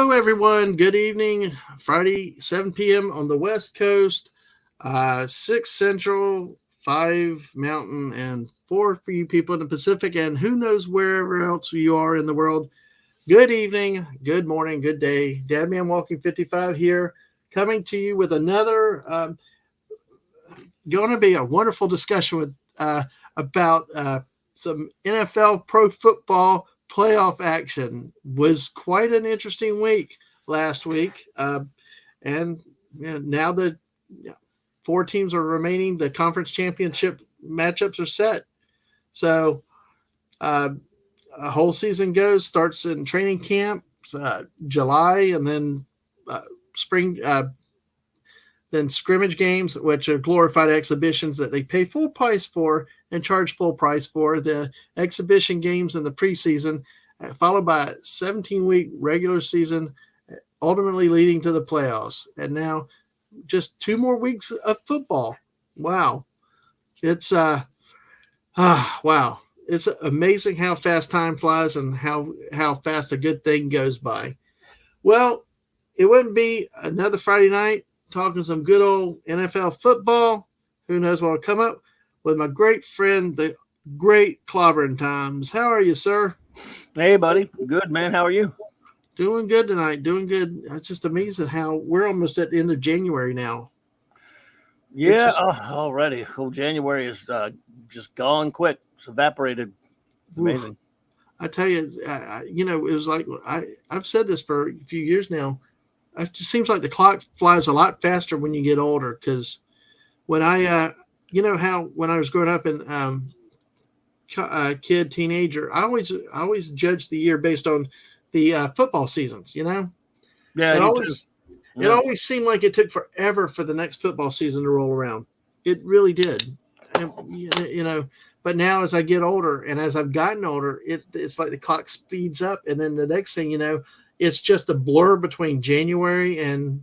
Hello, everyone. Good evening. Friday, 7 p.m. on the West Coast, 6 Central, 5 Mountain, and 4 for you people in the Pacific, and who knows wherever else you are in the world. Good evening, good morning, good day. Dadman Walking 55 here, coming to you with another, going to be a wonderful discussion with about some NFL pro football playoff action. Was quite an interesting week last week, and now the 4 teams are remaining. The conference championship matchups are set. So a whole season starts in training camp, July, and then spring. Then scrimmage games, which are glorified exhibitions that they pay full price for and charge full price for. The exhibition games in the preseason, followed by a 17-week regular season, ultimately leading to the playoffs. And now just 2 more weeks of football. Wow. It's wow. It's amazing how fast time flies and how fast a good thing goes by. Well, it wouldn't be another Friday night talking some good old NFL football. Who knows what will come up with my great friend, the great Clobbering Times. How are you, sir? Hey, buddy. Good, man. How are you? Doing good tonight. Doing good. It's just amazing how we're almost at the end of January now. Yeah, already. Oh, January is just gone quick. It's evaporated. It's amazing. I tell you, it was like I've said this for a few years now. It just seems like the clock flies a lot faster when you get older. Because when I, when I was growing up and teenager, I always judged the year based on the football seasons. Yeah, it always seemed like it took forever for the next football season to roll around. It really did, and, But now, as I get older and as I've gotten older, it's like the clock speeds up, and then the next thing you know, it's just a blur between January and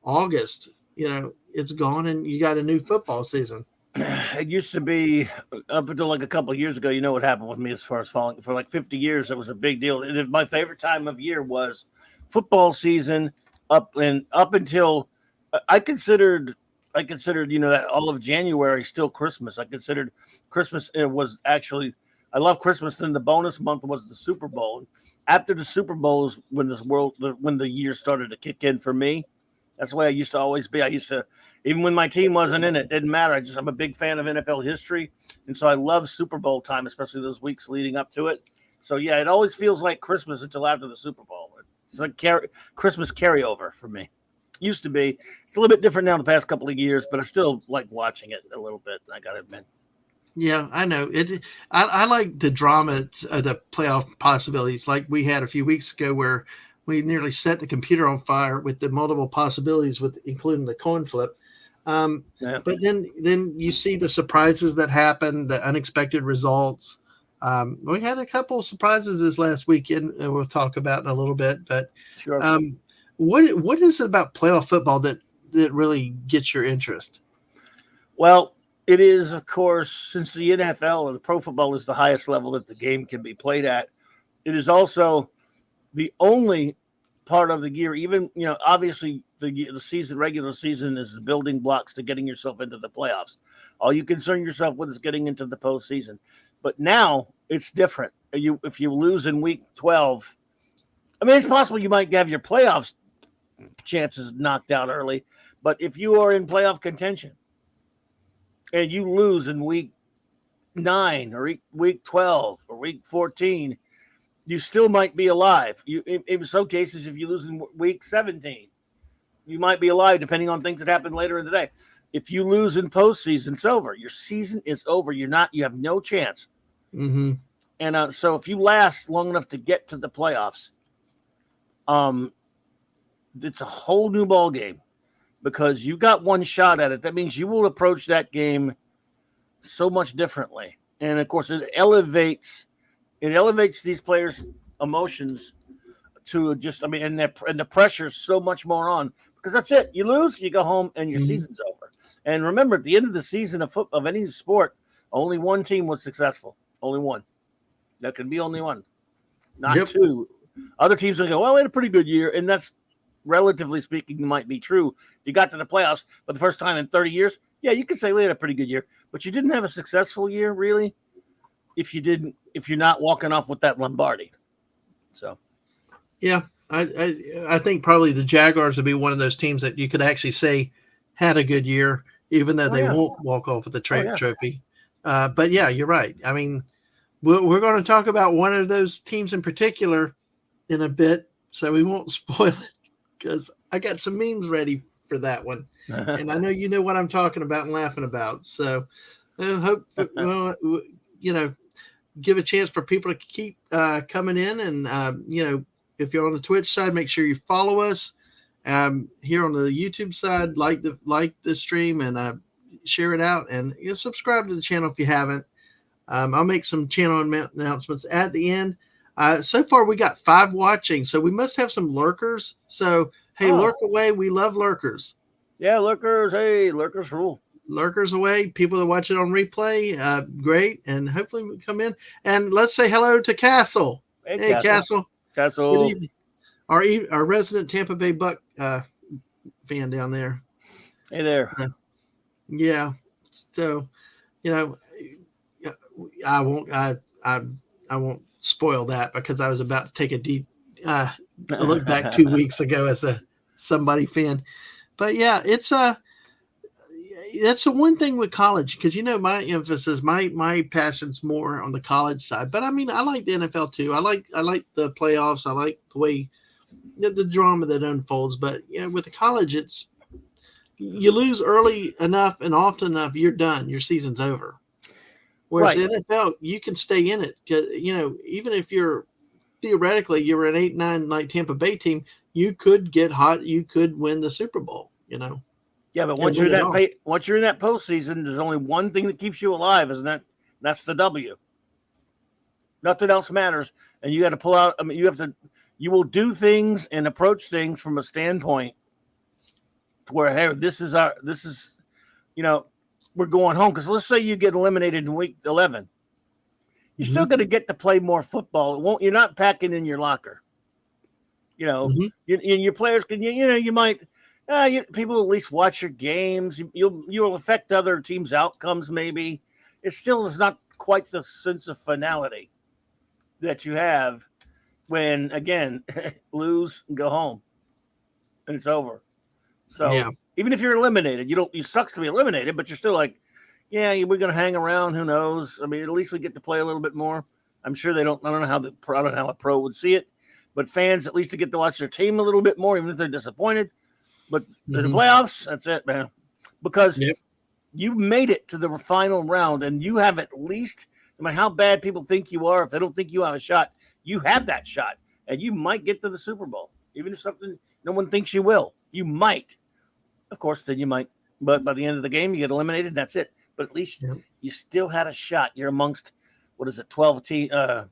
August. It's gone, and you got a new football season. It used to be up until like a couple of years ago. You know what happened with me as far as falling for like 50 years. It was a big deal. And my favorite time of year was football season up until I considered that all of January still Christmas. I considered Christmas. It was actually I love Christmas. Then the bonus month was the Super Bowl. And after the Super Bowl is when the year started to kick in for me. That's the way I used to always be. I used to, even when my team wasn't in it, didn't matter. I'm a big fan of NFL history. And so I love Super Bowl time, especially those weeks leading up to it. So yeah, it always feels like Christmas until after the Super Bowl. It's like Christmas carryover for me. Used to be. It's a little bit different now the past couple of years, but I still like watching it a little bit. I got to admit. Yeah, I know it. I like the drama of the playoff possibilities, like we had a few weeks ago, where we nearly set the computer on fire with the multiple possibilities, with including the coin flip. But then you see the surprises that happen, the unexpected results. We had a couple of surprises this last weekend, and we'll talk about in a little bit. But sure. What is it about playoff football that really gets your interest? Well, it is, of course, since the NFL and the pro football is the highest level that the game can be played at, it is also the only part of the year, even, obviously the regular season is the building blocks to getting yourself into the playoffs. All you concern yourself with is getting into the postseason. But now it's different. If you lose in week 12, I mean, it's possible you might have your playoffs chances knocked out early, but if you are in playoff contention and you lose in week 9 or week 12 or week 14, you still might be alive. In some cases, if you lose in week 17, you might be alive, depending on things that happen later in the day. If you lose in postseason, it's over. Your season is over. You have no chance. Mm-hmm. And so if you last long enough to get to the playoffs, it's a whole new ball game because you got one shot at it. That means you will approach that game so much differently. And of course, it elevates these players' emotions to just, and the pressure is so much more on, because that's it. You lose, you go home, and your season's over. And remember, at the end of the season of any sport, only one team was successful. Only one. There can be only one, not two. Other teams will go, well, we had a pretty good year. And that's, relatively speaking, might be true. If you got to the playoffs for the first time in 30 years, yeah, you could say we had a pretty good year. But you didn't have a successful year, really, if you're not walking off with that Lombardi. So, yeah, I think probably the Jaguars would be one of those teams that you could actually say had a good year, even though they won't walk off with the trophy. But yeah, you're right. I mean, we're going to talk about one of those teams in particular in a bit, so we won't spoil it because I got some memes ready for that one. And I know you know what I'm talking about and laughing about. So I hope, give a chance for people to keep coming in. And, if you're on the Twitch side, make sure you follow us. Here on the YouTube side, like the stream and share it out. And subscribe to the channel if you haven't. I'll make some channel announcements at the end. So far, we got 5 watching, so we must have some lurkers. So, hey, lurk away. We love lurkers. Yeah, lurkers. Hey, lurkers rule. Lurkers away. People that watch it on replay, great. And hopefully we come in. And let's say hello to Castle. Hey, Castle. Castle. Good evening. Our resident Tampa Bay Buck fan down there. Hey there. Yeah. So, I won't spoil that because I was about to take a deep look back 2 weeks ago as a somebody fan. But yeah, that's the one thing with college because my emphasis, my passion's more on the college side. But I mean, I like the NFL too. I like the playoffs. I like the way the drama that unfolds. But with the college, it's you lose early enough and often enough, you're done. Your season's over. Whereas the NFL, you can stay in it because even if you're theoretically you're an 8-9 like Tampa Bay team, you could get hot. You could win the Super Bowl. Yeah, but once you're in that postseason, there's only one thing that keeps you alive, isn't it? That's the W. Nothing else matters, and you got to pull out. I mean, you will do things and approach things from a standpoint to where, hey, this is we're going home because let's say you get eliminated in week 11, you're still going to get to play more football. You're not packing in your locker. Your players can. You might. People at least watch your games. You'll affect other teams' outcomes. Maybe it still is not quite the sense of finality that you have when again lose and go home and it's over. So even if you're eliminated, you sucks to be eliminated, but you're still like, yeah, we're gonna hang around. Who knows? I mean, at least we get to play a little bit more. I'm sure they don't. I don't know how a pro would see it, but fans at least to get to watch their team a little bit more, even if they're disappointed. But the playoffs, that's it, man. Because you made it to the final round, and you have at least, no matter how bad people think you are, if they don't think you have a shot, you have that shot, and you might get to the Super Bowl, even if no one thinks you will. You might. Of course, then you might. But by the end of the game, you get eliminated, and that's it. But at least you still had a shot. You're amongst, 12 teams? Not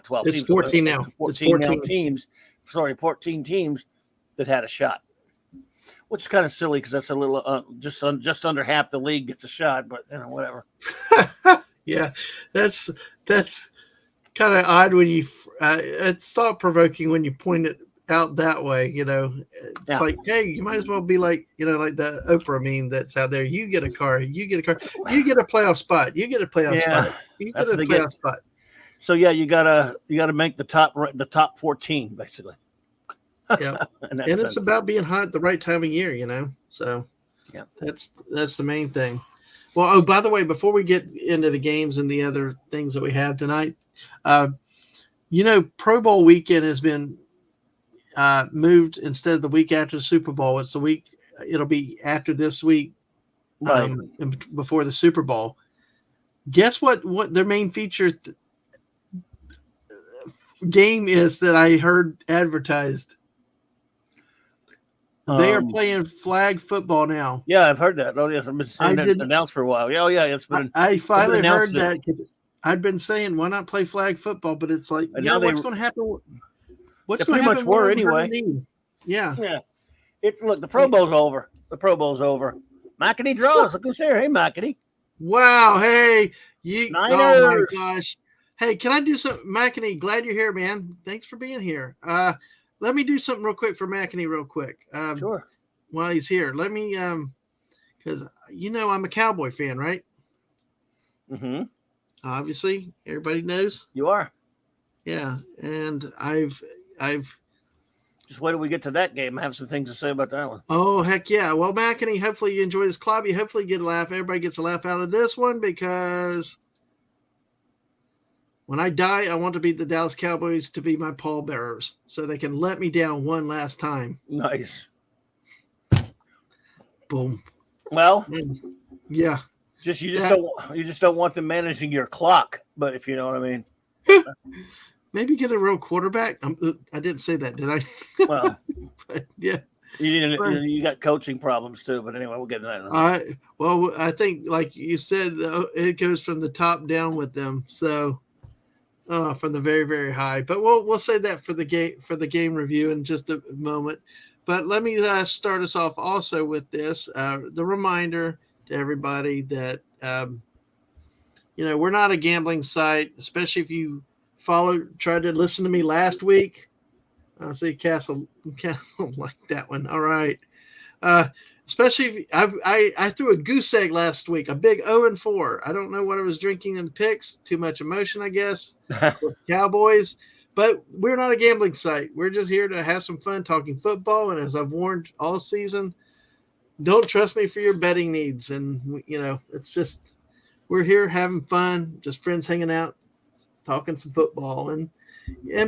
12 it's teams. 14 now. 14 teams. Sorry, 14 teams that had a shot. Which is kind of silly because that's a little just under half the league gets a shot, but whatever. Yeah, that's kind of odd when you. It's thought provoking when you point it out that way. It's like, hey, you might as well be like like the Oprah meme that's out there. You get a car, you get a playoff spot, you get a playoff spot, you get a playoff spot. So yeah, you gotta make the top 14 basically. Yeah, and it's about being hot at the right time of year, So yeah, that's the main thing. Well, by the way, before we get into the games and the other things that we have tonight, Pro Bowl weekend has been moved instead of the week after the Super Bowl. It's the week. It'll be after this week, before the Super Bowl. Guess what? What their main feature game is that I heard advertised. They are playing flag football now. Yeah, I've heard that. Oh, yes, I've been seeing it announced for a while. Yeah, it's been. I finally heard that. I'd been saying, why not play flag football? But it's like, what's going to happen? What's going to happen? Pretty much were anyway. Yeah. Look, the Pro Bowl's over. The Pro Bowl's over. McAnee draws. Look who's here. Hey, McAnee. Wow. Hey, Niners. Oh my gosh. Hey, can I do something? McEnany, glad you're here, man. Thanks for being here. Let me do something real quick for McEnany, real quick. Sure. While he's here, let me, because I'm a Cowboy fan, right? Mm-hmm. Obviously, everybody knows. You are. Yeah, and I've. Just wait till we get to that game. I have some things to say about that one. Oh heck yeah! Well, McEnany, hopefully you enjoy this club. You hopefully get a laugh. Everybody gets a laugh out of this one because when I die, I want to be the Dallas Cowboys to be my pallbearers, so they can let me down one last time. Nice. Boom. Well, yeah. you just don't want them managing your clock, but if you know what I mean. Maybe get a real quarterback. I didn't say that, did I? Well, but yeah. You got coaching problems too, but anyway, we'll get to that. Well, I think, like you said, it goes from the top down with them. So, from the very, very high. But we'll say that for the game review in just a moment. But let me start us off also with this: the reminder to everybody that we're not a gambling site, especially if you tried to listen to me last week. I see Castle like that one. All right. Especially if I threw a goose egg last week, a big 0-4. I don't know what I was drinking in the picks. Too much emotion, I guess. Cowboys. But we're not a gambling site. We're just here to have some fun talking football. And as I've warned all season, don't trust me for your betting needs. And, it's just we're here having fun, just friends hanging out, talking some football. And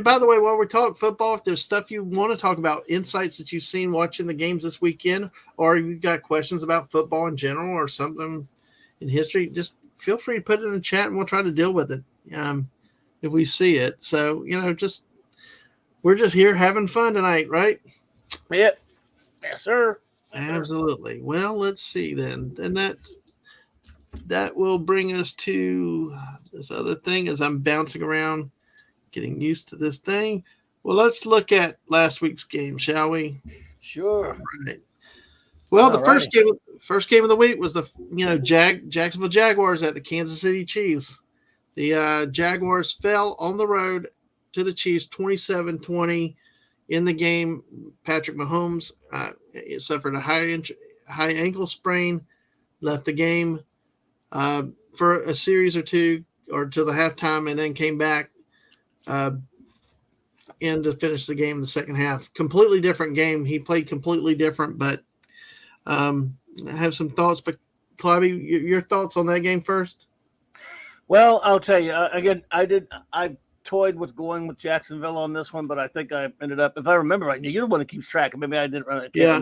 by the way, while we're talking football, if there's stuff you want to talk about, insights that you've seen watching the games this weekend, or you've got questions about football in general or something in history, just feel free to put it in the chat and we'll try to deal with it if we see it. So, we're just here having fun tonight, right? Yep. Yes, sir. Absolutely. Well, let's see then. And that will bring us to this other thing as I'm bouncing around, getting used to this thing. Well, let's look at last week's game, shall we? Sure. All right. Well, the first game of the week was the Jacksonville Jaguars at the Kansas City Chiefs. The Jaguars fell on the road to the Chiefs 27-20 in the game. Patrick Mahomes suffered a high ankle sprain, left the game for a series or two or till the halftime, and then came back and to finish the game in the second half. Completely different game. He played completely different, but I have some thoughts. But Clobby, your thoughts on that game first? Well, I'll tell you again. I toyed with going with Jacksonville on this one, but I think I ended up, if I remember right, you're the one that keeps track. Maybe I didn't run it. Yeah,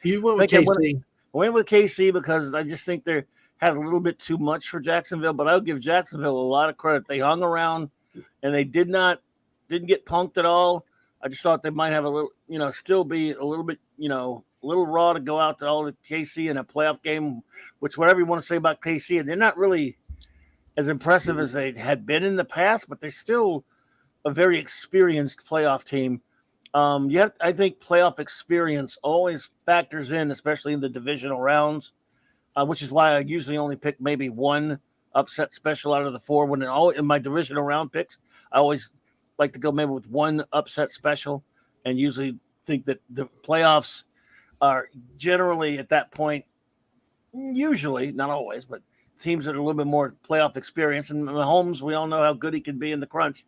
you went with KC. I went with KC because I just think they had a little bit too much for Jacksonville. But I'll give Jacksonville a lot of credit. They hung around, and they didn't get punked at all. I just thought they might have a little, still be a little bit, a little raw to go out to all the KC in a playoff game, which whatever you want to say about KC, and they're not really as impressive as they had been in the past, but they're still a very experienced playoff team. I think playoff experience always factors in, especially in the divisional rounds, which is why I usually only pick maybe one upset special out of the four. When in my divisional round picks, I always like to go maybe with one upset special, and usually think that the playoffs are generally at that point, usually, not always, but teams that are a little bit more playoff experience. And Mahomes, we all know how good he can be in the crunch.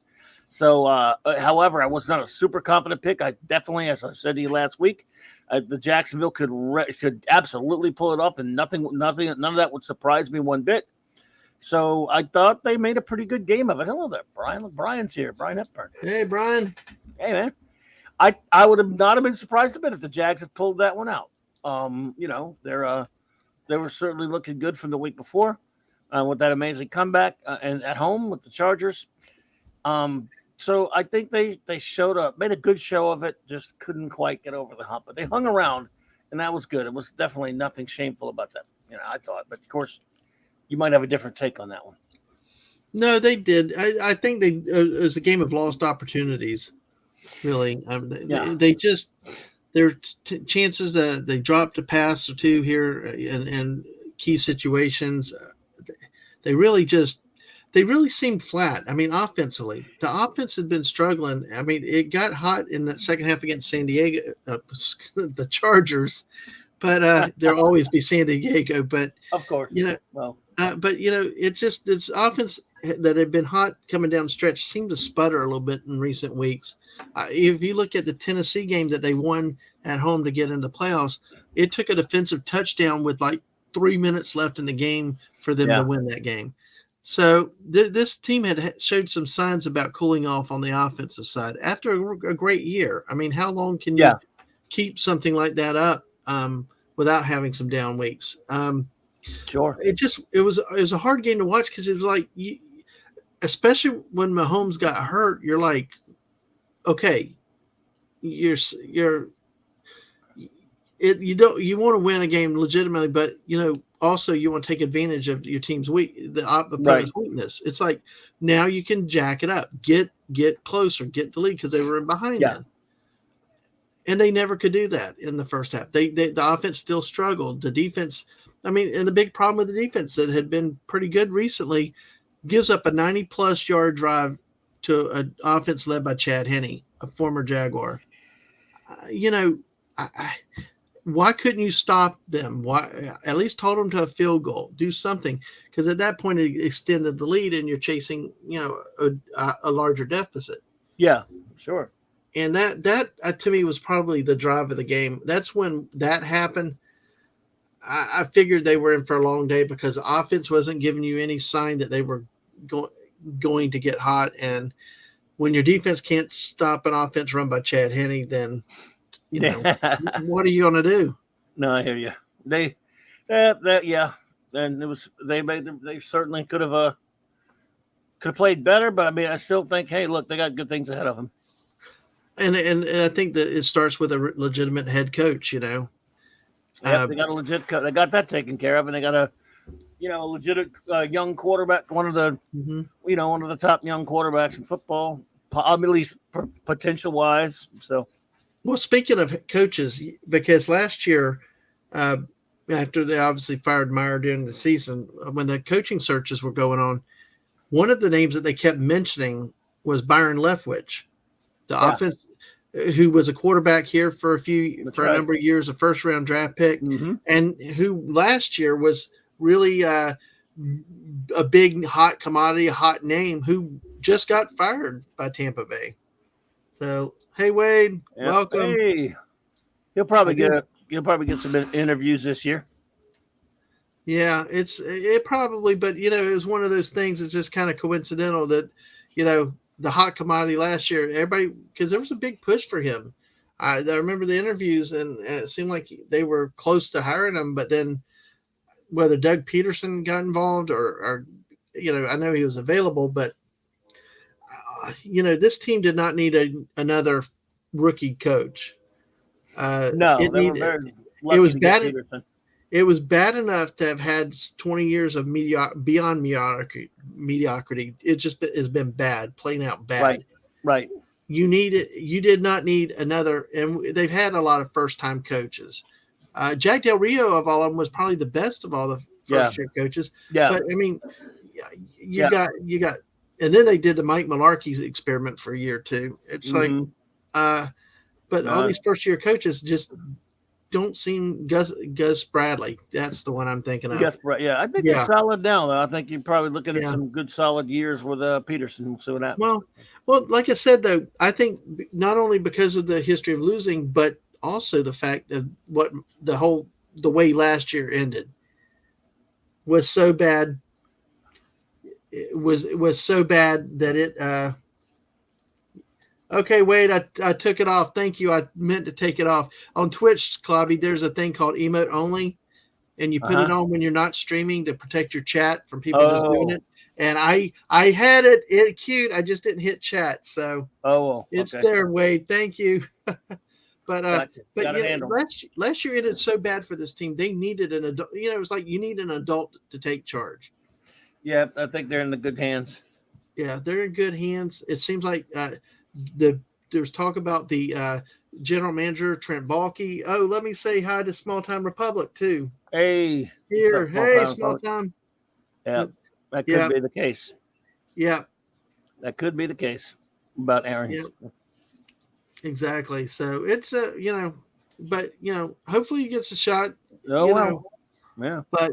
So, however, I was not a super confident pick. I definitely, as I said to you last week, the Jacksonville could absolutely pull it off, and none of that would surprise me one bit. So I thought they made a pretty good game of it. Hello there, Brian. Brian's here. Brian Hepburn. Hey, Brian. Hey, man. I would have not have been surprised a bit if the Jags had pulled that one out. They were certainly looking good from the week before with that amazing comeback and at home with the Chargers. So I think they showed up, made a good show of it, just couldn't quite get over the hump. But they hung around, and that was good. It was definitely nothing shameful about that, I thought. But, of course, you might have a different take on that one. No, they did. I think it was a game of lost opportunities, really. They just – there are chances that they dropped a pass or two here in key situations. They really just – they really seemed flat. I mean, offensively, the offense had been struggling. I mean, it got hot in the second half against San Diego, the Chargers, but there'll always be San Diego. But Of course. you know, Well, it's just this offense that had been hot coming down the stretch seemed to sputter a little bit in recent weeks. If you look at the Tennessee game that they won at home to get into playoffs, it took a defensive touchdown with like 3 minutes left in the game for them to win that game. So this team had showed some signs about cooling off on the offensive side after a great year. I mean, how long can you keep something like that up without having some down weeks? sure. It was a hard game to watch because it was like, especially when Mahomes got hurt, you're like, okay, you want to win a game legitimately, but also you want to take advantage of your team's opponent's weakness. It's like now you can jack it up, get closer, get the lead because they were in behind then. And they never could do that in the first half. The offense still struggled. The defense, I mean, and the big problem with the defense that had been pretty good recently gives up a 90-plus yard drive to an offense led by Chad Henne, a former Jaguar. Why couldn't you stop them? Why at least hold them to a field goal? Do something, because at that point it extended the lead, and you're chasing a larger deficit. Yeah, sure. And that to me was probably the drive of the game. That's when that happened. I figured they were in for a long day because the offense wasn't giving you any sign that they were going to get hot. And when your defense can't stop an offense run by Chad Henne, then what are you going to do? No, I hear you. And it was they certainly could have played better, but I mean, I still think, hey, look, they got good things ahead of them. And I think that it starts with a legitimate head coach. They got a legit. They got that taken care of, and they got a legit young quarterback, one of the one of the top young quarterbacks in football, at least potential wise. So. Well, speaking of coaches, because last year, after they obviously fired Meyer during the season, when the coaching searches were going on, one of the names that they kept mentioning was Byron Leftwich, the offense, who was a quarterback here for a number of years, a first-round draft pick, and who last year was really a big hot commodity, a hot name, who just got fired by Tampa Bay. So. Hey Wade, welcome. Hey, he'll probably get some interviews this year. Yeah, it probably, but it was one of those things. It's just kind of coincidental that the hot commodity last year, everybody, because there was a big push for him. I remember the interviews, and it seemed like they were close to hiring him, but then whether Doug Peterson got involved or I know he was available, but. This team did not need another rookie coach. No, it was bad. It was bad enough to have had 20 years of beyond mediocrity. It just has been bad, plain out bad. Right. You did not need another, and they've had a lot of first-time coaches. Jack Del Rio of all of them was probably the best of all the first-year coaches. Yeah, but I mean, you got. And then they did the Mike Mularkey experiment for a year or two. It's like, but all these first-year coaches just don't seem. Gus Bradley, that's the one I'm thinking of. Gus Bradley, I think they're solid now, though. I think you're probably looking at some good, solid years with Peterson. So that. Well, like I said, though, I think not only because of the history of losing, but also the fact of what the way last year ended was so bad. It was so bad that it okay, Wade, I took it off. Thank you. I meant to take it off. On Twitch, Clobby, there's a thing called emote only, and you put it on when you're not streaming to protect your chat from people just doing it. And I had it queued. I just didn't hit chat. So it's there, Wade. Thank you. But last year ended so bad for this team. They needed an adult. It was like you need an adult to take charge. Yeah, I think they're in the good hands. Yeah, they're in good hands. It seems like there's talk about the general manager, Trent Baalke. Oh, let me say hi to Small Time Republic, too. Hey. Here. Hey, Small Time. Yeah, that could be the case. Yeah. That could be the case about Aaron. Yeah. Exactly. So it's but hopefully he gets a shot. Oh, You well. know, Yeah. but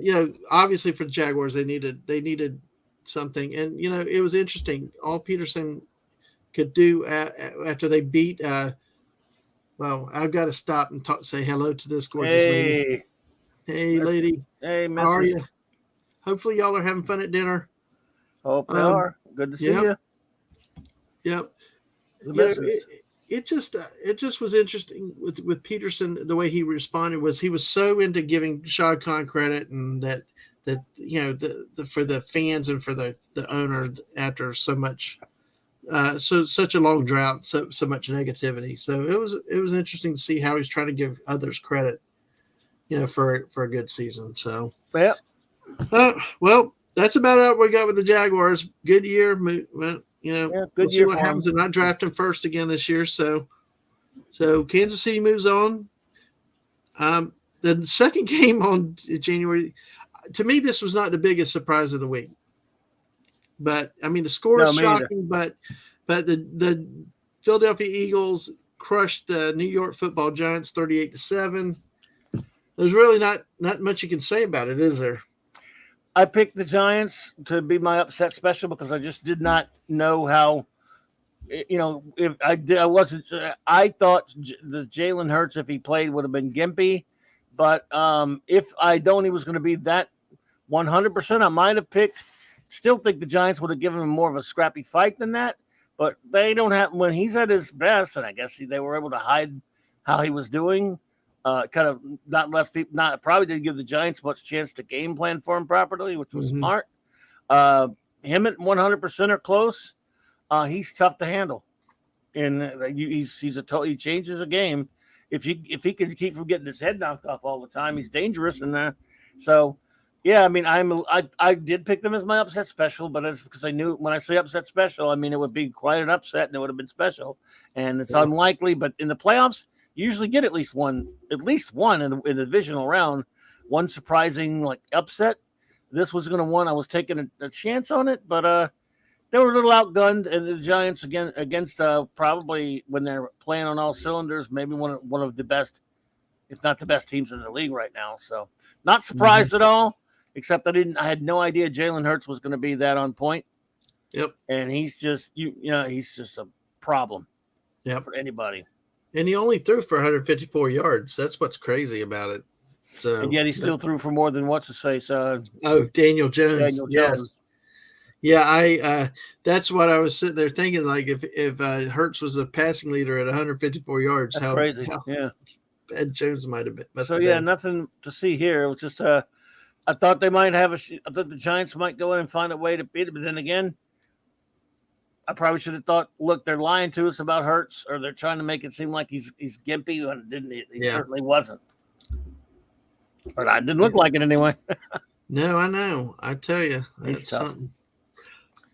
obviously for the Jaguars they needed something, and it was interesting. All Peterson could do after they beat. Well, I've got to stop and say hello to this gorgeous lady. Hey. Hey, lady. Hey, How are Mrs. you? Hopefully y'all are having fun at dinner. Hope they are. Good to see Yep. you. Yep. The You know, missus. it just was interesting with Peterson. The way he responded was he was so into giving Shad Khan credit, and that for the fans and for the owner after so much such a long drought, so much negativity. So it was interesting to see how he's trying to give others credit, for a good season. So Yep. well, that's about it. We got with the Jaguars. Good year. Well, Good we'll see year what for happens. him. They're not drafting first again this year. So Kansas City moves on. The second game on January, to me, this was not the biggest surprise of the week. But I mean, the score No, is me either. shocking. But the Philadelphia Eagles crushed the New York Football Giants 38-7. There's really not much you can say about it, is there? I picked the Giants to be my upset special because I just did not know how. If I did, I wasn't. I thought the Jalen Hurts, if he played, would have been gimpy. But if I don't, he was going to be that 100%. I might have picked. Still think the Giants would have given him more of a scrappy fight than that. But they don't have when he's at his best, and I guess they were able to hide how he was doing. Kind of not left people. Not probably didn't give the Giants much chance to game plan for him properly, which was smart. Him at 100% or close. He's tough to handle, and he changes a game. If he can keep from getting his head knocked off all the time, he's dangerous. And so, yeah, I mean, I did pick them as my upset special, but it's because I knew when I say upset special, I mean it would be quite an upset, and it would have been special. And it's unlikely, but in the playoffs, you usually get at least one in the divisional round, one surprising upset. This was going to one. I was taking a chance on it, but they were a little outgunned, and the Giants against probably when they're playing on all cylinders, maybe one of the best, if not the best teams in the league right now. So not surprised at all, except I had no idea Jalen Hurts was going to be that on point. Yep. And he's just he's just a problem. Yep. For anybody. And he only threw for 154 yards. That's what's crazy about it. So and yet he still threw for more than what's his face. Daniel Jones. Daniel yes. Jones. Yeah, that's what I was sitting there thinking. Like if Hurts was a passing leader at 154 yards, That's how crazy. how Yeah. bad Jones might have been. Nothing to see here. It was just I thought they might have I thought the Giants might go in and find a way to beat it, but then again, I probably should have thought, look, they're lying to us about Hurts, or they're trying to make it seem like he's gimpy when he certainly wasn't. But I didn't look like it anyway. No, I know. I tell you, He's tough. something.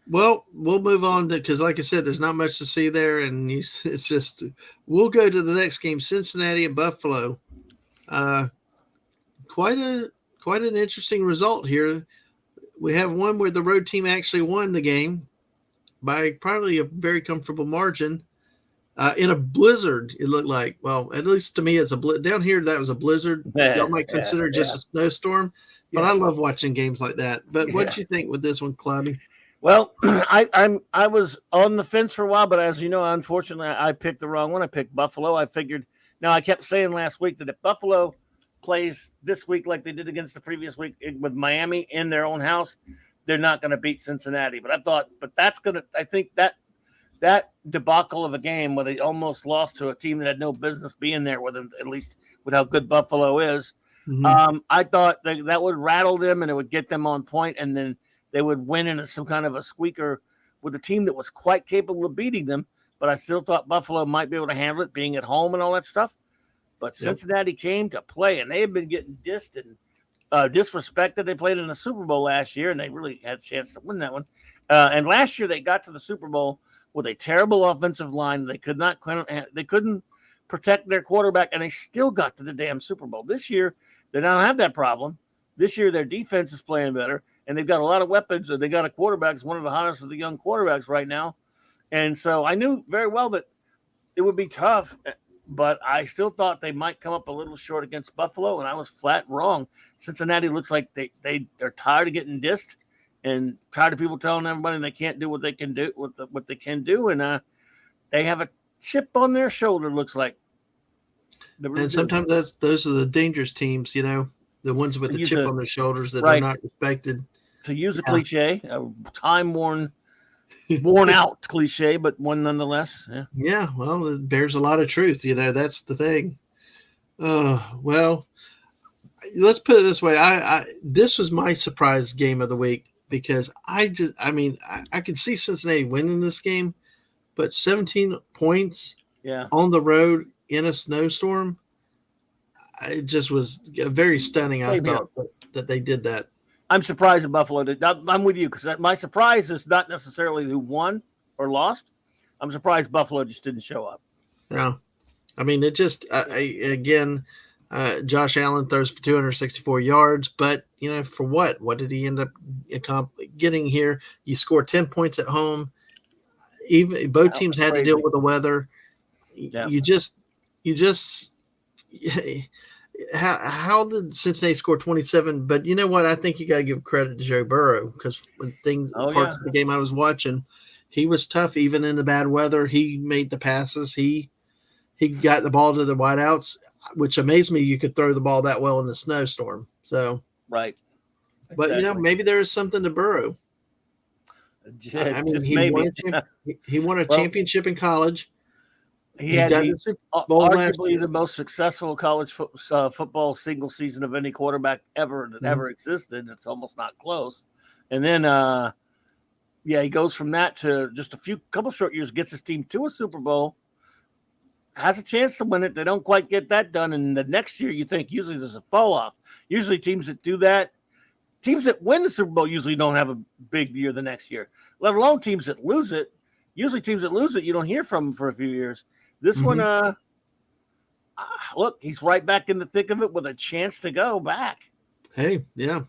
Well, we'll move on because, like I said, there's not much to see there, and it's just we'll go to the next game, Cincinnati and Buffalo. Quite an interesting result here. We have one where the road team actually won the game by probably a very comfortable margin in a blizzard. It looked like, well, at least to me, it's a down here. That was a blizzard. Y'all might consider just a snowstorm, but I love watching games like that. But what do you think with this one, Cloudy? Well, I was on the fence for a while, but as you know, unfortunately, I picked the wrong one. I picked Buffalo. I figured. Now I kept saying last week that if Buffalo plays this week like they did against the previous week with Miami in their own house, they're not going to beat Cincinnati. But I thought, I think that debacle of a game where they almost lost to a team that had no business being there with them, at least with how good Buffalo is. I thought that would rattle them and it would get them on point, and then they would win in some kind of a squeaker with a team that was quite capable of beating them. But I still thought Buffalo might be able to handle it, being at home and all that stuff. But Cincinnati came to play, and they had been getting dissed and disrespected. They played in the Super Bowl last year, and they really had a chance to win that one. And last year they got to the Super Bowl with a terrible offensive line. They couldn't protect their quarterback, and they still got to the damn Super Bowl. This year they don't have that problem. This year their defense is playing better, and they've got a lot of weapons, and they got a quarterback, one of the hottest of the young quarterbacks right now. And so I knew very well that it would be tough, but I still thought they might come up a little short against Buffalo, and I was flat wrong. Cincinnati looks like they're tired of getting dissed and tired of people telling everybody they can't do what they can do, what they can do, and they have a chip on their shoulder, looks like. And sometimes those are the dangerous teams, the ones with the chip on their shoulders that are not respected. To use a cliche, a time-worn, worn-out cliche, but one nonetheless. Yeah, well, it bears a lot of truth. That's the thing. Well, let's put it this way. This was my surprise game of the week because I could see Cincinnati winning this game, but 17 points on the road in a snowstorm, it just was very stunning. I thought that they did that. I'm surprised that Buffalo did. I'm with you because my surprise is not necessarily who won or lost. I'm surprised Buffalo just didn't show up. Yeah. I mean, it just, again, Josh Allen throws for 264 yards, but, for what? What did he end up getting here? You score 10 points at home. Even both teams had to deal with the weather. Yeah. How did Cincinnati score 27? But you know what? I think you got to give credit to Joe Burrow because when parts of the game I was watching, he was tough even in the bad weather. He made the passes. He got the ball to the wideouts, which amazed me. You could throw the ball that well in the snowstorm. So right, exactly. But maybe there is something to Burrow. I mean, he won a championship in college. He had arguably the most successful college football single season of any quarterback ever that ever existed. It's almost not close. And then, he goes from that to just couple short years, gets his team to a Super Bowl, has a chance to win it. They don't quite get that done. And the next year, you think usually there's a fall off. Usually teams that do that, teams that win the Super Bowl usually don't have a big year the next year, let alone teams that lose it. Usually teams that lose it, you don't hear from them for a few years. This one, look, he's right back in the thick of it with a chance to go back. Hey, yeah.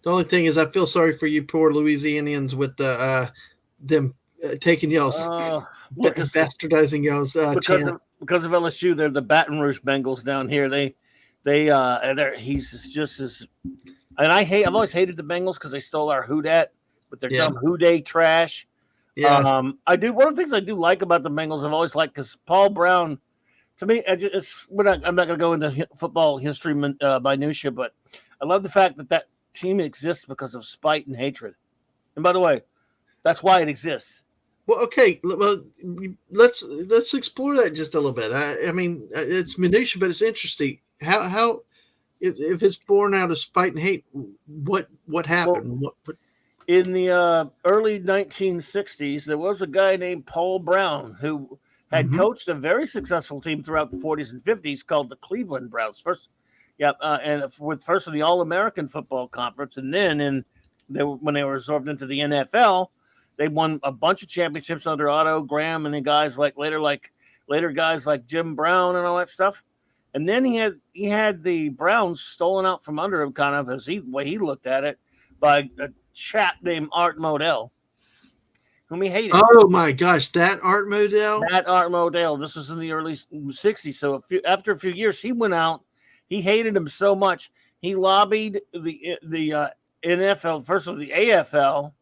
The only thing is I feel sorry for you poor Louisianians with them taking y'all's bastardizing y'all's because of LSU. They're the Baton Rouge Bengals down here. He's just as, and I've always hated the Bengals because they stole our Houdat with their dumb Houday trash. Yeah. One of the things I do like about the Bengals, I've always liked, because Paul Brown, to me, I'm not going to go into football history minutia, but I love the fact that team exists because of spite and hatred. And by the way, that's why it exists. Well, okay. Well, let's explore that just a little bit. I mean, it's minutia, but it's interesting. How if it's born out of spite and hate, what happened? Well, in the early 1960s, there was a guy named Paul Brown who had coached a very successful team throughout the 40s and 50s called the Cleveland Browns. First of the All-American Football Conference, and then when they were absorbed into the NFL, they won a bunch of championships under Otto Graham and then later guys like Jim Brown and all that stuff. And then he had the Browns stolen out from under him, kind of as the way he looked at it, by a chap named Art Modell, whom he hated. Oh my gosh, that Art Modell? That Art Modell. This was in the early 60s. So after a few years, he went out. He hated him so much, he lobbied the NFL, first of the AFL,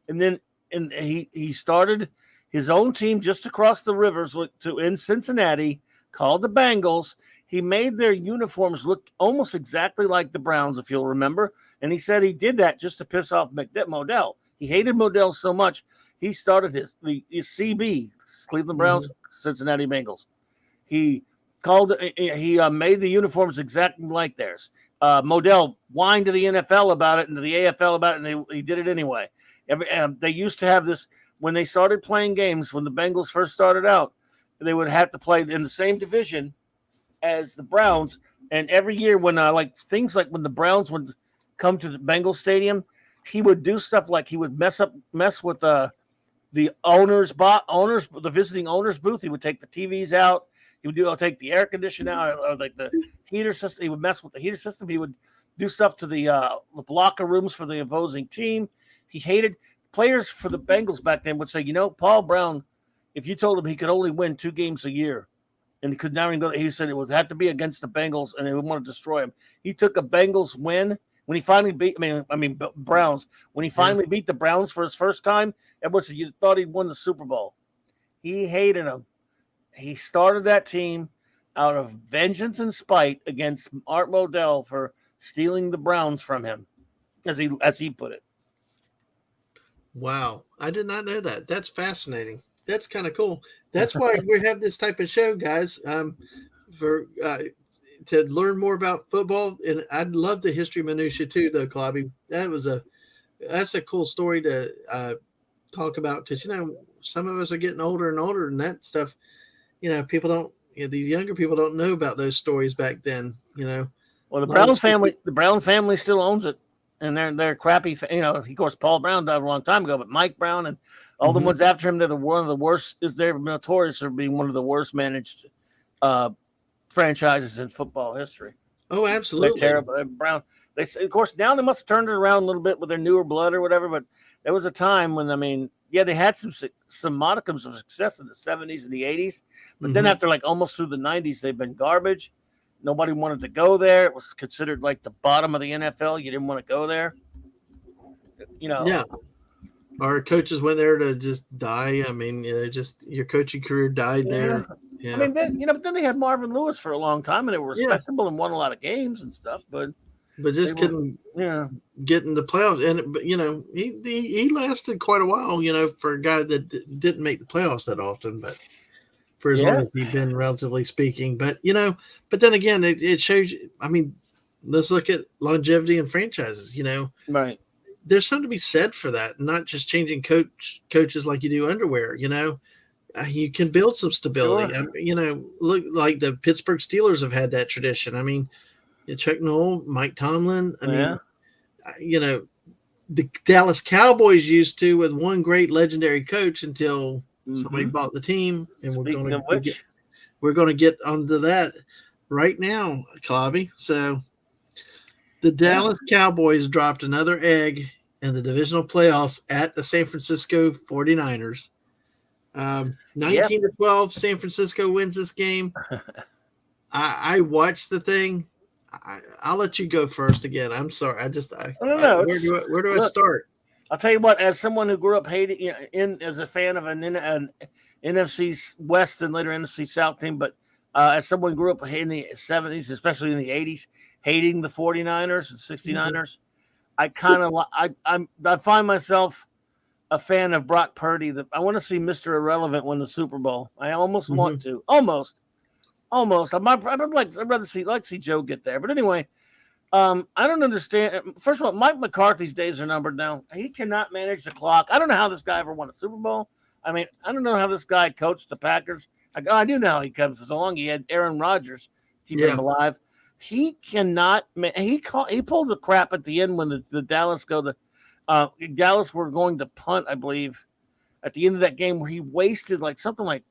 and then he started his own team just across the rivers in Cincinnati called the Bengals. He made their uniforms look almost exactly like the Browns, if you'll remember. And he said he did that just to piss off Modell. He hated Modell so much, he started his CB, Cleveland Browns, Cincinnati Bengals. He made the uniforms exactly like theirs. Modell whined to the NFL about it and to the AFL about it, and he did it anyway. They used to have this when they started playing games. When the Bengals first started out, they would have to play in the same division as the Browns. And every year when things like when the Browns would come to the Bengals stadium, he would do stuff like he would mess with the visiting owner's booth. He would take the TVs out. He would take the air conditioner out, or like the heater system. He would mess with the heater system. He would do stuff to the locker rooms for the opposing team. He hated players for the Bengals back then would say, Paul Brown, if you told him he could only win 2 games a year and he could never even go, he said it would have to be against the Bengals and they would want to destroy him. He took a Bengals win when he finally beat, Browns. When he finally beat the Browns for his first time, everyone said you thought he'd won the Super Bowl. He hated him. He started that team out of vengeance and spite against Art Modell for stealing the Browns from him, as he put it. Wow, I did not know that. That's fascinating. That's kind of cool. That's why we have this type of show, guys. For to learn more about football, and I'd love the history minutia too, though, Clobby. That's a cool story to talk about because some of us are getting older and older, and that stuff. People don't. These younger people don't know about those stories back then. Well, the Brown family still owns it, and they're crappy. Of course, Paul Brown died a long time ago, but Mike Brown and all the ones after him, they're one of the worst. They're notorious for being one of the worst managed franchises in football history. Oh, absolutely. They're terrible. Brown. Of course, now they must have turned it around a little bit with their newer blood or whatever. But there was a time when they had some modicums of success in the 70s and the 80s, but then after almost through the 90s, they've been garbage. Nobody wanted to go there. It was considered like the bottom of the NFL. You didn't want to go there. Yeah. Our coaches went there to just die. Your coaching career died there. Yeah. But then they had Marvin Lewis for a long time, and they were respectable and won a lot of games and stuff. But just couldn't get in the playoffs. But he lasted quite a while. For a guy that didn't make the playoffs that often, but for as long as he'd been, relatively speaking. But but then again, it shows. Let's look at longevity in franchises. Right. There's something to be said for that, not just changing coaches like you do underwear. You can build some stability. Sure. Look like the Pittsburgh Steelers have had that tradition. Chuck Noll, Mike Tomlin. The Dallas Cowboys used to with one great legendary coach until somebody bought the team, and we're going to get onto that right now, Clobby. So the Dallas Cowboys dropped another egg in the divisional playoffs at the San Francisco 49ers. 19-12, San Francisco wins this game. I watched the thing. I'll let you go first again. I'm sorry. I don't know. Where do I start? I'll tell you what. As someone who grew up hating, as a fan of an NFC West and later NFC South team, but as someone who grew up hating the 70s, especially in the 80s, hating the 49ers and 69ers, I find myself a fan of Brock Purdy. I want to see Mr. Irrelevant win the Super Bowl. I almost want to. Almost. I'd rather see Joe get there. But anyway, I don't understand. First of all, Mike McCarthy's days are numbered now. He cannot manage the clock. I don't know how this guy ever won a Super Bowl. I don't know how this guy coached the Packers. I do know how he comes so long. He had Aaron Rodgers keep him alive. He cannot. He pulled the crap at the end when the Dallas Dallas were going to punt, I believe, at the end of that game where he wasted something like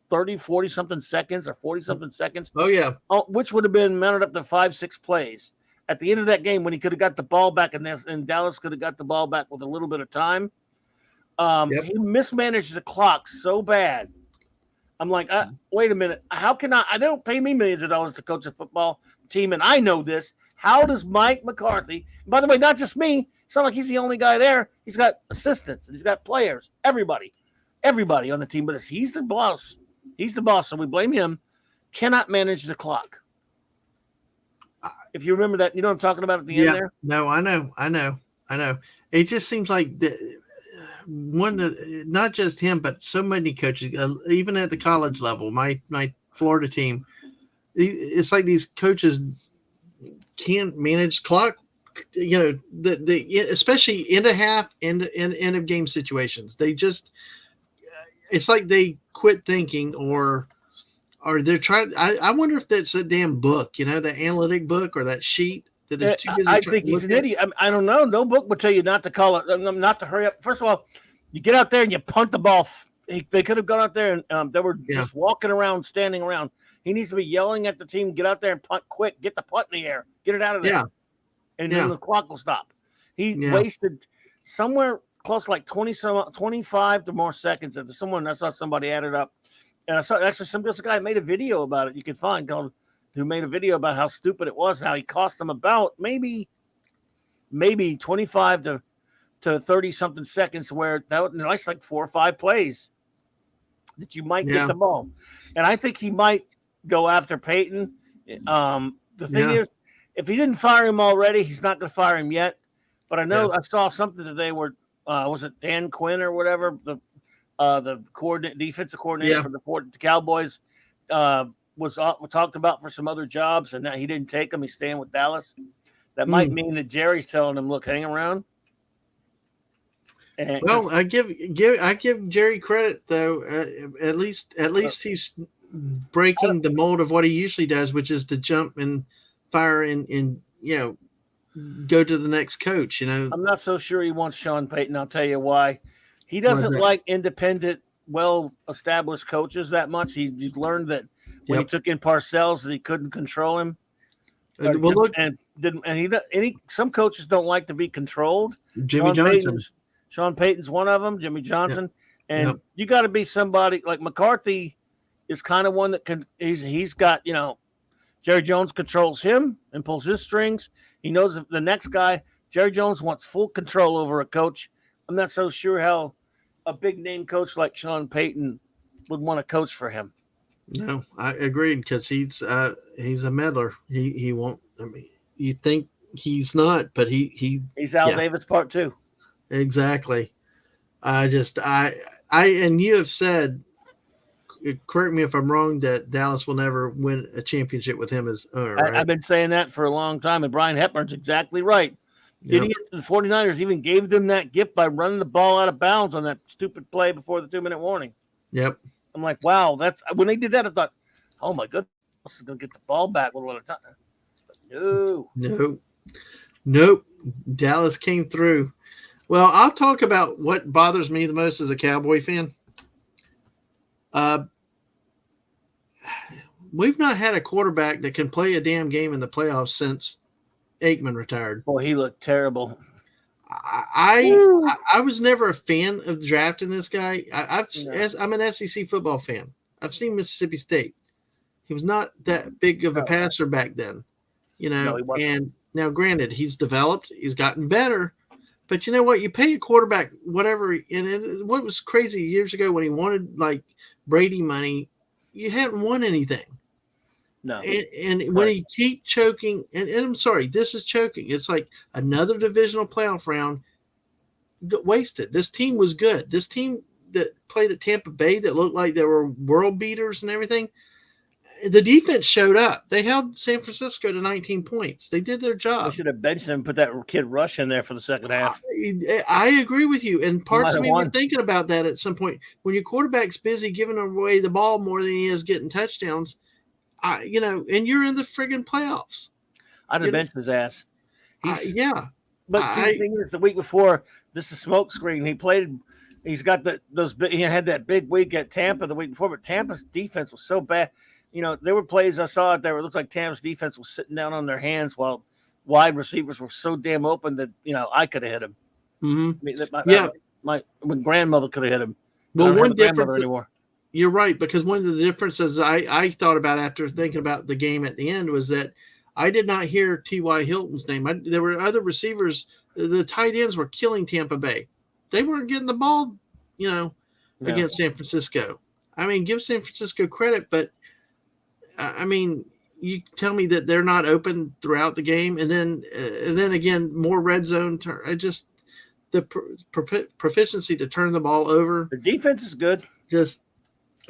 30, 40 something seconds or 40 something seconds. Oh, yeah. Which would have been mounted up to 5-6 plays. At the end of that game, when he could have got the ball back and Dallas could have got the ball back with a little bit of time, he mismanaged the clock so bad. I'm like, wait a minute. How can I don't pay me millions of dollars to coach a football team, and I know this. How does Mike McCarthy, by the way, not just me, it's not like he's the only guy there. He's got assistants and he's got players, everybody on the team, but he's the boss. He's the boss, so we blame him. Cannot manage the clock. If you remember that, you know what I'm talking about at the end there? No, I know. It just seems like not just him, but so many coaches, even at the college level, my Florida team, it's like these coaches can't manage clock, especially end of half, end of game situations. They just, it's like they quit thinking or they're trying. I wonder if that's a damn book, the analytic book or that sheet that they're too busy. I think he's an idiot. I don't know. No book would tell you not to call it, not to hurry up. First of all, you get out there and you punt the ball. They could have gone out there and they were just walking around, standing around. He needs to be yelling at the team, get out there and punt quick, get the punt in the air, get it out of there. and Yeah. then the clock will stop. He Yeah. wasted somewhere close to like 25 to more seconds. I saw somebody added up, and I saw actually this guy made a video about it. You can find who made a video about how stupid it was and how he cost them about maybe 25 to 30 something seconds, where that was nice, like 4 or 5 plays that you might get the ball. And I think he might go after Peyton. The thing is, if he didn't fire him already, he's not going to fire him yet. But I know I saw something today where was it Dan Quinn or whatever, the defensive coordinator for the Cowboys was talked about for some other jobs, and now he didn't take them. He's staying with Dallas. That might mean that Jerry's telling him, "Look, hang around." And well, I give Jerry credit though. At least he's breaking the mold of what he usually does, which is to jump and fire and go to the next coach. I'm not so sure he wants Sean Payton. I'll tell you why. He doesn't like independent, well-established coaches that much. He's learned that when he took in Parcells that he couldn't control him. Some coaches don't like to be controlled. Jimmy Johnson. Sean Payton's one of them, Jimmy Johnson. And you got to be somebody like McCarthy is kind of one that can, he's got, Jerry Jones controls him and pulls his strings. He knows if the next guy, Jerry Jones wants full control over a coach. I'm not so sure how a big name coach like Sean Payton would want to coach for him. No, I agreed, because he's a meddler. He won't. I mean, you think he's not, but he's Al Davis part 2. Exactly. And you have said, correct me if I'm wrong, that Dallas will never win a championship with him as owner. Right? I've been saying that for a long time, and Brian Hepburn's exactly right. The 49ers even gave them that gift by running the ball out of bounds on that stupid play before the 2-minute warning. Yep. I'm like, wow, that's when they did that. I thought, oh my goodness, this is going to get the ball back a little at a time. Nope. Dallas came through. Well, I'll talk about what bothers me the most as a Cowboy fan. We've not had a quarterback that can play a damn game in the playoffs since Aikman retired. Boy, he looked terrible. I was never a fan of drafting this guy. I'm an SEC football fan. I've seen Mississippi State. He was not that big of a passer back then, No, he wasn't. And now, granted, he's developed. He's gotten better. But you know what? You pay a quarterback whatever. And what was crazy years ago when he wanted like Brady money, you hadn't won anything. No. And when he keep choking, and I'm sorry, this is choking. It's like another divisional playoff round wasted. This team was good. This team that played at Tampa Bay that looked like they were world beaters and everything, the defense showed up. They held San Francisco to 19 points. They did their job. They should have benched him and put that kid Rush in there for the second half. I agree with you. And parts of me were thinking about that at some point. When your quarterback's busy giving away the ball more than he is getting touchdowns, and you're in the friggin' playoffs. I'd have benched his ass. But the thing is, the week before, this is smoke screen. He's got he had that big week at Tampa the week before, but Tampa's defense was so bad. There were plays I saw out there where it looked like Tampa's defense was sitting down on their hands while wide receivers were so damn open that, I could have hit him. Mm-hmm. My grandmother could have hit him. Well, one difference anymore. You're right, because one of the differences I thought about after thinking about the game at the end was that I did not hear T.Y. Hilton's name. There were other receivers. The tight ends were killing Tampa Bay. They weren't getting the ball, against San Francisco. I mean, give San Francisco credit, but you tell me that they're not open throughout the game, and then again, more red zone. The proficiency to turn the ball over. The defense is good.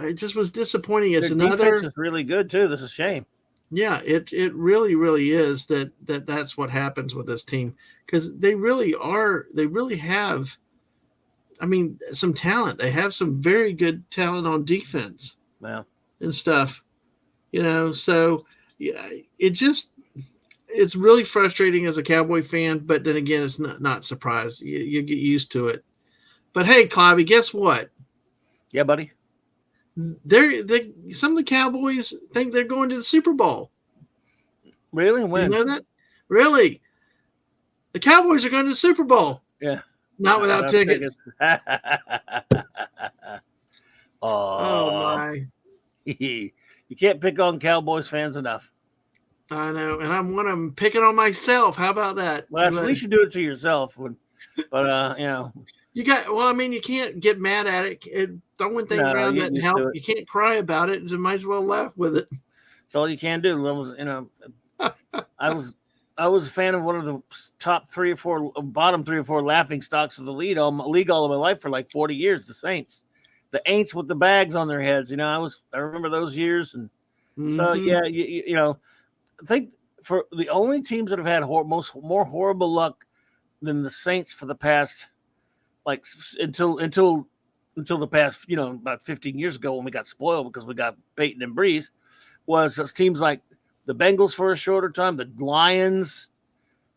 It just was disappointing. It's Their defense is really good too. This is a shame. Yeah, it really, really is that's what happens with this team, because they really have, some talent. They have some very good talent on defense. Yeah. And stuff. So yeah, it's really frustrating as a Cowboy fan, but then again, it's not surprised. You get used to it. But hey, Clobby, guess what? Yeah, buddy. Some of the Cowboys think they're going to the Super Bowl. Really? When? You know that? Really? The Cowboys are going to the Super Bowl. Yeah. Not without tickets. Oh, Oh, my. you can't pick on Cowboys fans enough. I know. And I'm one of them picking on myself. How about that? Well, at least you do it to yourself. But you got, well, I mean, you can't get mad at it. Throwing things around doesn't help. You can't cry about it. You might as well laugh with it. That's all you can do. I was a fan of one of the bottom three or four laughing stocks of the league all of my life for like 40 years. The Saints, the Aints with the bags on their heads. I remember those years, and so yeah, I think for the only teams that have had more horrible luck than the Saints for the past, like until the past, about 15 years ago when we got spoiled because we got Peyton and Breeze, was teams like the Bengals for a shorter time, the Lions,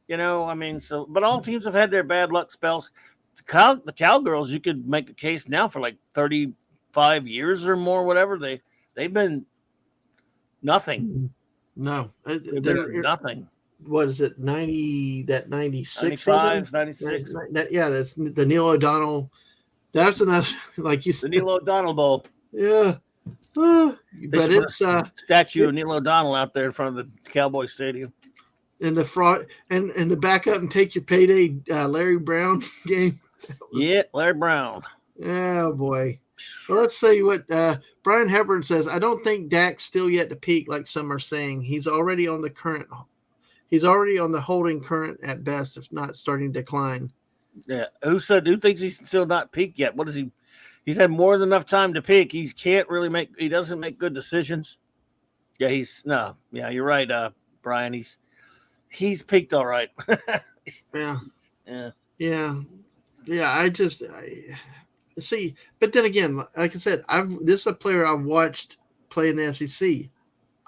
but all teams have had their bad luck spells. The Cowgirls, you could make a case now for like 35 years or more, whatever. They've been nothing. No, they're nothing. What is it? 96, 96. Yeah, that's the Neil O'Donnell. That's another, like you said, the Neil O'Donnell Bowl. Yeah. But it's statue of Neil O'Donnell out there in front of the Cowboy Stadium. And the fraud and the back up and take your payday Larry Brown game. Larry Brown. Oh boy. Well, let's see what Brian Hepburn says. I don't think Dak's still yet to peak, like some are saying. He's already on the holding current at best, if not starting to decline. Yeah. Who thinks he's still not peaked yet? What is he? He's had more than enough time to peak. He doesn't make good decisions. Yeah, you're right, Brian. He's peaked all right. Yeah. I see, but then again, like I said, this is a player I've watched play in the SEC.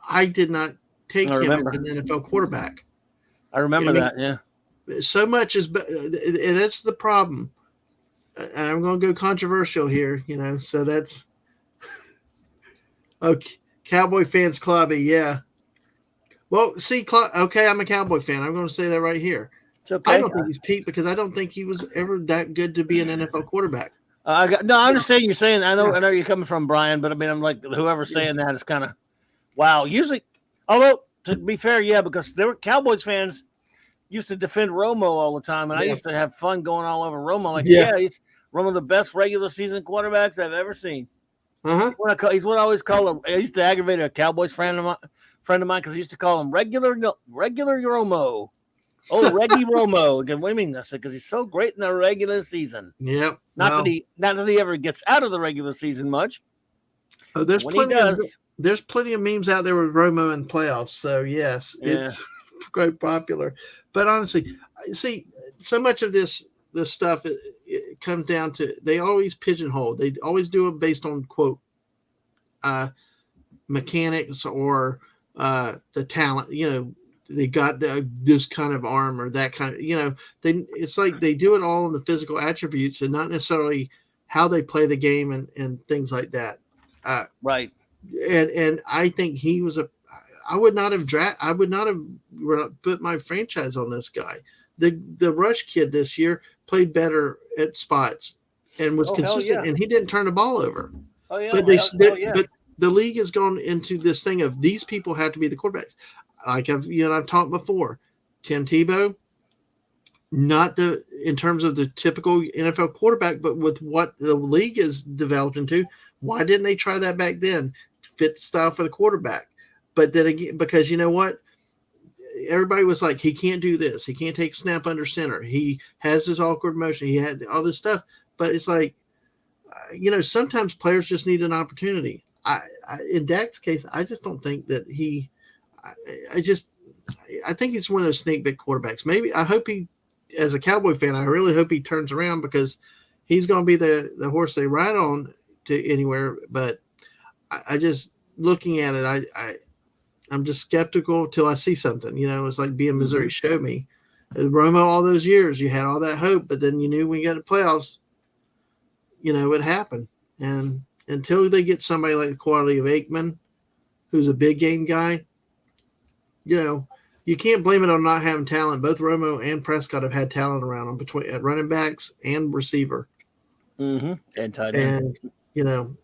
I did not take him as an NFL quarterback. I remember that. Yeah. So much and that's the problem. And I'm going to go controversial here, so that's okay. Cowboy fans clubby. Yeah. Well, see, okay, I'm a Cowboy fan. I'm going to say that right here. It's okay. I don't think he's peaked because I don't think he was ever that good to be an NFL quarterback. I understand you're saying. I know you're coming from, Brian, but I'm like, whoever's saying that is kind of wow. Usually, although to be fair, yeah, because there were Cowboys fans used to defend Romo all the time, and I used to have fun going all over Romo. Like, he's one of the best regular season quarterbacks I've ever seen. He's what I always call him. I used to aggravate a Cowboys friend of mine because I used to call him regular Romo. Oh, Reggie Romo. What do you mean? I said because he's so great in the regular season. Yep. Not that he ever gets out of the regular season much. Oh, there's plenty of memes out there with Romo in playoffs. So yes, it's quite popular. But honestly, see, so much of this stuff it comes down to they always pigeonhole. They always do it based on quote mechanics or the talent. They got this kind of arm or that kind of, it's like they do it all in the physical attributes and not necessarily how they play the game and things like that. Right. And I think he was I would not have put my franchise on this guy. The Rush kid this year played better at spots and was consistent, and he didn't turn the ball over. Oh yeah. But but the league has gone into this thing of these people have to be the quarterbacks. Like I've talked before, Tim Tebow, not in terms of the typical NFL quarterback, but with what the league is developed into. Why didn't they try that back then? Fit the style for the quarterback. But then again, because you know what? Everybody was like, he can't do this. He can't take a snap under center. He has this awkward motion. He had all this stuff. But it's like, sometimes players just need an opportunity. In Dak's case, I just don't think that he – I think he's one of those snake bit quarterbacks. Maybe I hope he, as a Cowboy fan, I really hope he turns around because he's going to be the horse they ride on to anywhere. But I just looking at it, I'm just skeptical till I see something. It's like being Missouri. Show me. Romo, all those years, you had all that hope, but then you knew when you got to playoffs, it happened. And until they get somebody like the quality of Aikman, who's a big game guy, you can't blame it on not having talent. Both Romo and Prescott have had talent around them between at running backs and receiver. Mm-hmm. And tight end. And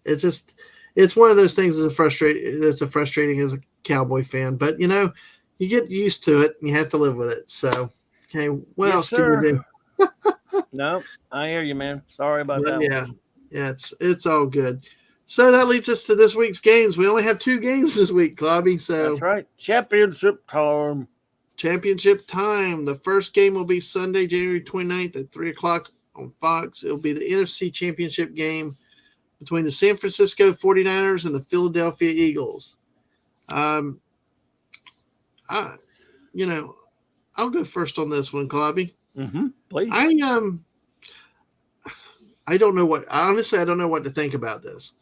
it's one of those things that's frustrating as a Cowboy fan. But you get used to it and you have to live with it. So, okay, what Yes, else sir. can you do? No, I hear you, man. Sorry about But that. yeah, it's all good. So that leads us to this week's games. We only have 2 games this week, Clobby. So That's right. Championship time. Championship time. The first game will be Sunday, January 29th at 3 o'clock on Fox. It'll be the NFC Championship game between the San Francisco 49ers and the Philadelphia Eagles. I'll go first on this one, Clobby. Mm-hmm. Please. I don't know what to think about this.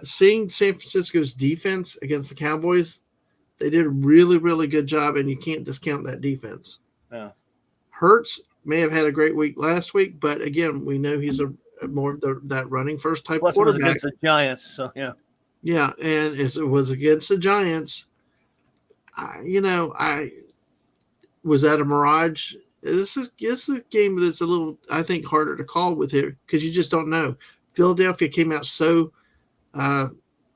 Seeing San Francisco's defense against the Cowboys, they did a really, really good job, and you can't discount that defense. Yeah. Hurts may have had a great week last week, but again, we know he's that running first type Plus quarterback. it was against the Giants, so yeah. Yeah, and it was against the Giants. I was that a mirage? It's a game that's a little, I think, harder to call with here because you just don't know. Philadelphia came out so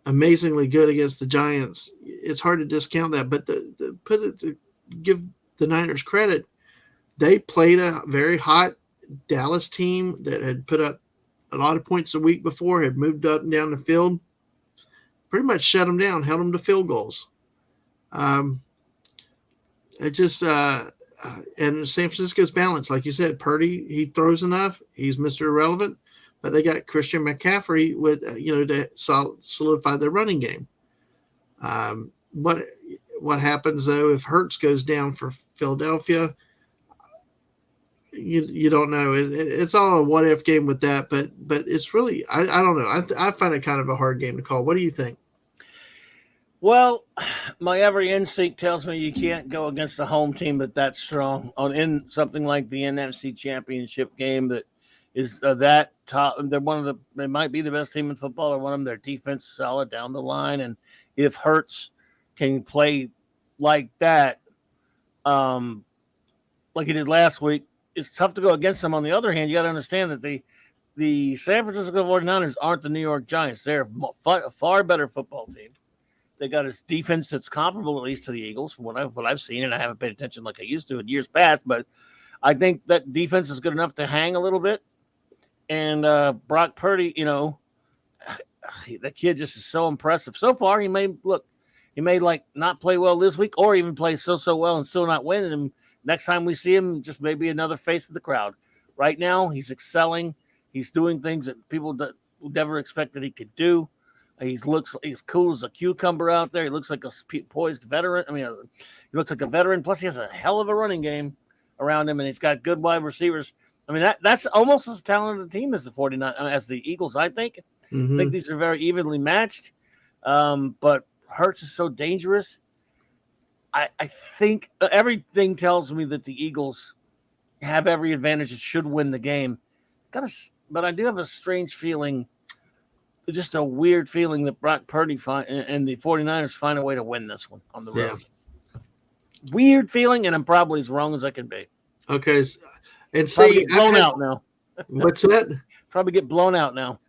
amazingly good against the Giants. It's hard to discount that, but to give the Niners credit, they played a very hot Dallas team that had put up a lot of points the week before, had moved up and down the field, pretty much shut them down, held them to field goals. And San Francisco's balance, like you said, Purdy, he throws enough. He's Mr. Irrelevant, but they got Christian McCaffrey with to solidify their running game. What happens though if Hurts goes down for Philadelphia? You don't know. It's all a what if game with that, but it's really I don't know. I find it kind of a hard game to call. What do you think? Well, my every instinct tells me you can't go against a home team that's strong in something like the NFC Championship game that is that top. They might be the best team in football or one of them. Their defense is solid down the line, and if Hurts can play like that, like he did last week, it's tough to go against them. On the other hand, you got to understand that the San Francisco 49ers aren't the New York Giants. They're a far better football team. They got a defense that's comparable, at least, to the Eagles, from what I've seen, and I haven't paid attention like I used to in years past. But I think that defense is good enough to hang a little bit. And Brock Purdy, the kid just is so impressive. So far, he may like not play well this week, or even play so well and still not win. And next time we see him, just maybe another face of the crowd. Right now, he's excelling. He's doing things that people never expected he could do. He's cool as a cucumber out there. He looks like a poised veteran. I mean, he looks like a veteran. Plus, he has a hell of a running game around him, and he's got good wide receivers. I mean, that's almost as talented a team as the 49 as the Eagles. I think. Mm-hmm. I think these are very evenly matched. But Hurts is so dangerous. I think everything tells me that the Eagles have every advantage and should win the game. But I do have a strange feeling. Just a weird feeling that Brock Purdy and the 49ers find a way to win this one on the road. Yeah. Weird feeling, and I'm probably as wrong as I can be. Okay. And probably get blown out now. What's that? Probably get blown out now.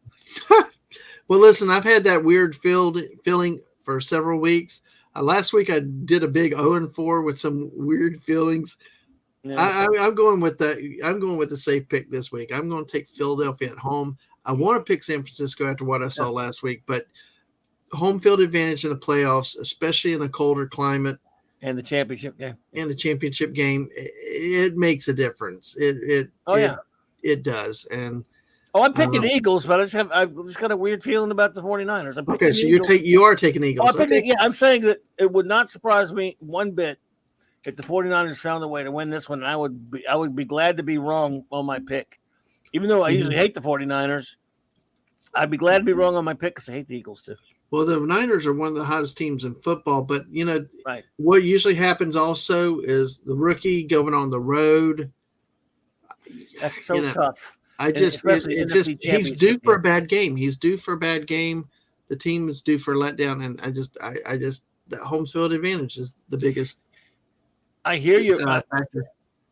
Well, listen, I've had that weird feeling for several weeks. Last week I did a big 0-4 with some weird feelings. Yeah. I'm going with the safe pick this week. I'm going to take Philadelphia at home. I want to pick San Francisco after what I saw last week, but home field advantage in the playoffs, especially in a colder climate, and the championship game, it makes a difference. It does. And I'm picking Eagles, but I've just got a weird feeling about the 49ers. Okay, so you are taking Eagles. I'm saying that it would not surprise me one bit if the 49ers found a way to win this one, and I would be glad to be wrong on my pick. Even though I usually hate the 49ers, I'd be glad to be wrong on my pick because I hate the Eagles too. Well, the Niners are one of the hottest teams in football, but right. What usually happens also is the rookie going on the road. That's so tough. He's due for a bad game. He's due for a bad game. The team is due for a letdown, and I just that home field advantage is the biggest. I hear you. factor.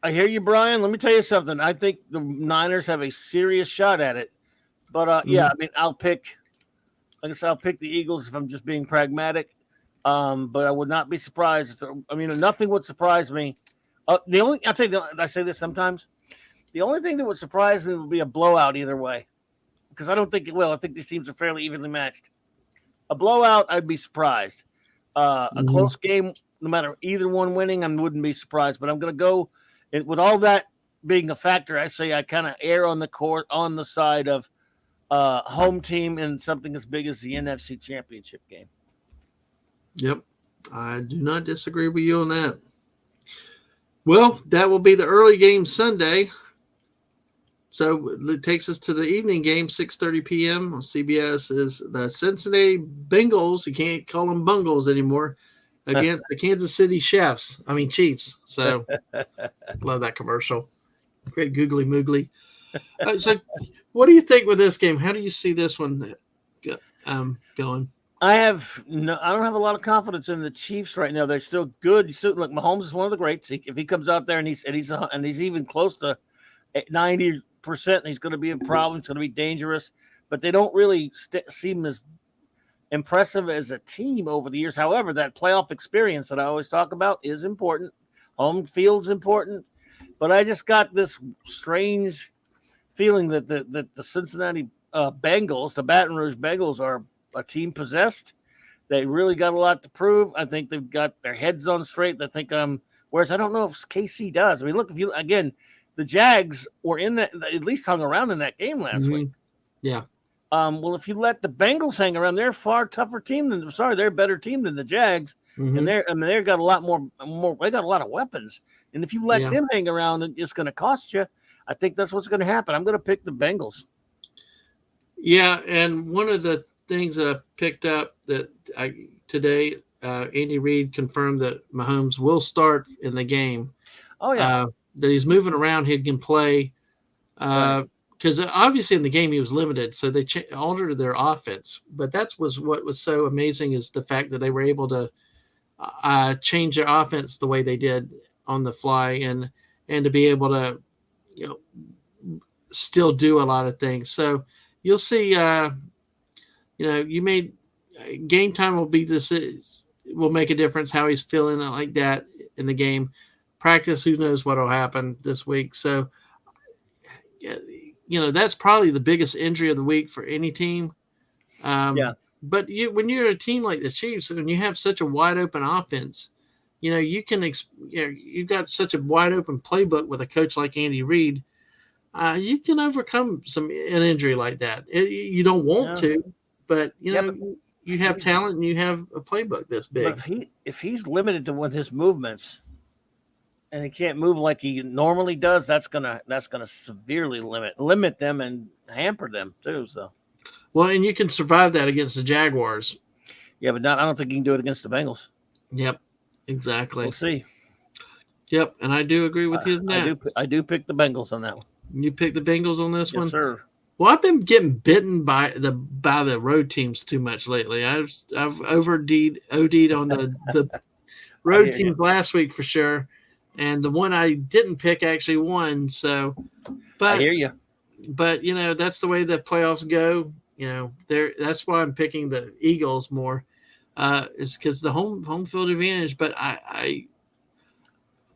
I hear you, Brian. Let me tell you something. I think the Niners have a serious shot at it. But yeah, I mean, like I said, I'll pick the Eagles if I'm just being pragmatic. But I would not be surprised. Nothing would surprise me. I say this sometimes. The only thing that would surprise me would be a blowout either way, because I don't think it will. I think these teams are fairly evenly matched. A blowout, I'd be surprised. A close game, no matter either one winning, I wouldn't be surprised. But I'm going to go with all that being a factor. I say I kind of err on the court on the side of home team in something as big as the NFC Championship game. Yep, I do not disagree with you on that. Well, that will be the early game Sunday. So it takes us to the evening game, 6:30 p.m. on CBS is the Cincinnati Bengals. You can't call them Bungles anymore, against the Kansas City Chiefs. So love that commercial. Great googly moogly. So what do you think with this game? How do you see this one going? I don't have a lot of confidence in the Chiefs right now. They're still good. Look, Mahomes is one of the greats. If he comes out there and he's even close to 90%, he's going to be a problem. It's going to be dangerous. But they don't really seem as impressive as a team over the years. However, that playoff experience that I always talk about is important. Home field's important. But I just got this strange feeling that the Cincinnati Bengals, the Baton Rouge Bengals, are a team possessed. They really got a lot to prove. I think they've got their heads on straight. I think whereas I don't know if KC does. I mean, look, the Jags were in that, at least hung around in that game last week. Yeah. Well, if you let the Bengals hang around, they're a far tougher team they're a better team than the Jags. And they've got a lot more, they got a lot of weapons. And if you let them hang around, it's going to cost you. I think that's what's going to happen. I'm going to pick the Bengals. Yeah, and one of the things that I picked up today, Andy Reid confirmed that Mahomes will start in the game. Oh, yeah. That he's moving around, he can play. Because obviously in the game he was limited, so they altered their offense. But what was so amazing is the fact that they were able to change their offense the way they did on the fly, and to be able to, still do a lot of things. So you'll see. Game time will make a difference how he's feeling like that in the game. Practice, who knows what will happen this week. So, that's probably the biggest injury of the week for any team. But when you're a team like the Chiefs, and you have such a wide open offense, you've got such a wide open playbook with a coach like Andy Reid. You can overcome an injury like that. You don't want to, but you have talent and you have a playbook this big. But if he's limited to with his movements, and he can't move like he normally does, that's gonna severely limit them and hamper them too. So, well, and you can survive that against the Jaguars. Yeah, but I don't think you can do it against the Bengals. Yep, exactly. We'll see. Yep, and I do agree with you on that. I do pick the Bengals on that one. You pick the Bengals on this one? Yes, sir. Well, I've been getting bitten by the road teams too much lately. I've OD'd on the road teams last week for sure, and the one I didn't pick actually won. So, but I hear you. But that's the way the playoffs go. That's why I'm picking the Eagles more, is because the home field advantage. But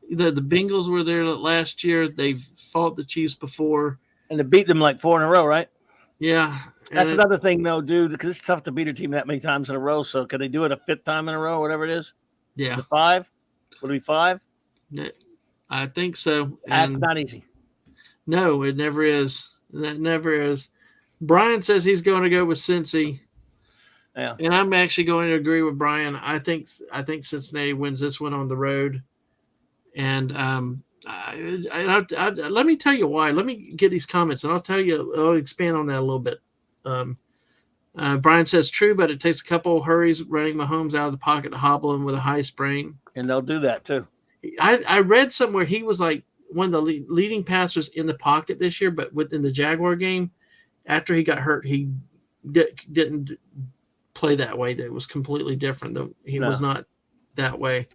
the Bengals were there last year. They've fought the Chiefs before. And they beat them like 4 in a row, right? Yeah. That's another thing, though, dude, because it's tough to beat a team that many times in a row. So can they do it a 5th time in a row, whatever it is? Yeah. Is it 5? Would it be 5? Yeah, I think so. That's not easy. No, it never is. That never is. Brian says he's going to go with Cincy. Yeah. And I'm actually going to agree with Brian. I think Cincinnati wins this one on the road. And let me tell you why. Let me get these comments, and I'll expand on that a little bit. Brian says true, but it takes a couple hurries running Mahomes out of the pocket to hobble him with a high sprain. And they'll do that too. I read somewhere he was like one of the leading passers in the pocket this year, but within the Jaguar game, after he got hurt, he didn't play that way. That was completely different. He was not that way.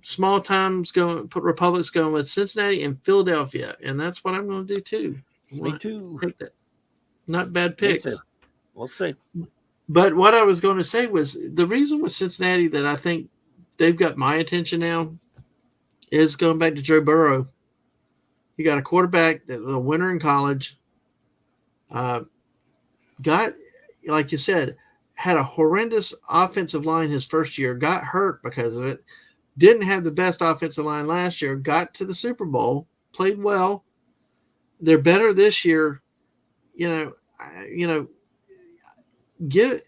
Small times going, put Republic's going with Cincinnati and Philadelphia, and that's what I'm going to do too. Me too. Take that. Not bad Me picks. too. We'll see. But what I was going to say was the reason with Cincinnati that I think they've got my attention now is going back to Joe Burrow. You got a quarterback that was a winner in college. Got, like you said, had a horrendous offensive line his first year, got hurt because of it, didn't have the best offensive line last year, got to the Super Bowl, played well. They're better this year. Give,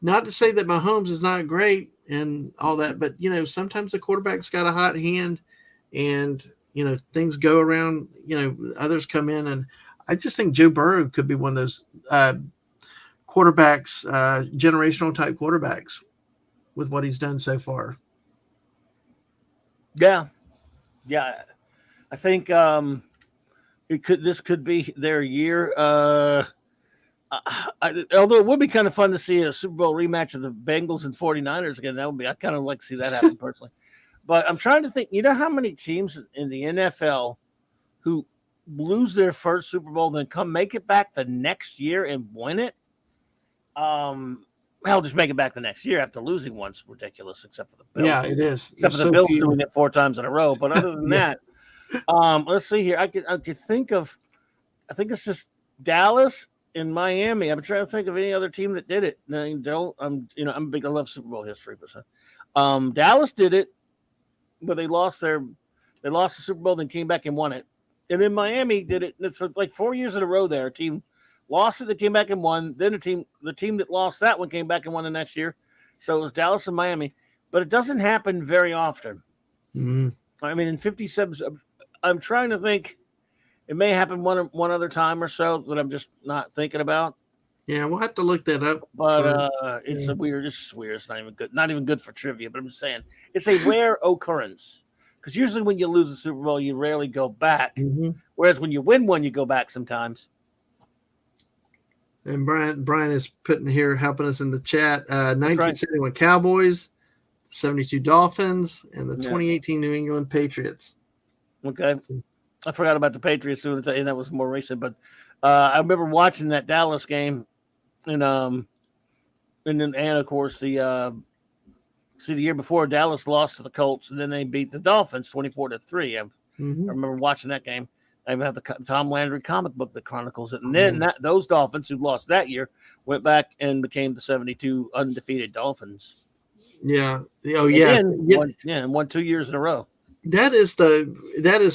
not to say that Mahomes is not great and all that, but sometimes the quarterback's got a hot hand, and things go around. Others come in, and I just think Joe Burrow could be one of those quarterbacks, generational type quarterbacks, with what he's done so far. Yeah. I think this could be their year. Although it would be kind of fun to see a Super Bowl rematch of the Bengals and 49ers again. I kind of like to see that happen personally. But I'm trying to think, how many teams in the NFL who lose their first Super Bowl, then come make it back the next year and win it? Just make it back the next year after losing once. Ridiculous, except for the Bills. Yeah, it is. Except for the Bills doing it 4 times in a row. But other than that, let's see here. I could think of, I think it's just Dallas and Miami. I'm trying to think of any other team that did it. No, I'm big. I love Super Bowl history, but Dallas did it, but they lost the Super Bowl, then came back and won it. And then Miami did it. It's like 4 years in a row there. A team lost it, they came back and won. Then the team that lost that one came back and won the next year. So it was Dallas and Miami. But it doesn't happen very often. Mm-hmm. I mean, in 57, I'm trying to think. It may happen one other time or so that I'm just not thinking about. Yeah, we'll have to look that up. But it's weird. It's just weird. It's not even good. Not even good for trivia. But I'm just saying it's a rare occurrence. Because usually when you lose a Super Bowl, you rarely go back. Mm-hmm. Whereas when you win one, you go back sometimes. And Brian is putting here, helping us in the chat. 1971 Cowboys, 72 Dolphins, and the 2018 New England Patriots. Okay. I forgot about the Patriots too, and that was more recent. But I remember watching that Dallas game, and of course the year before Dallas lost to the Colts, and then they beat the Dolphins 24-3. I remember watching that game. I even have the Tom Landry comic book that chronicles it. And then those Dolphins who lost that year went back and became the 72 undefeated Dolphins. Yeah. Oh, yeah. Won 2 years in a row. That is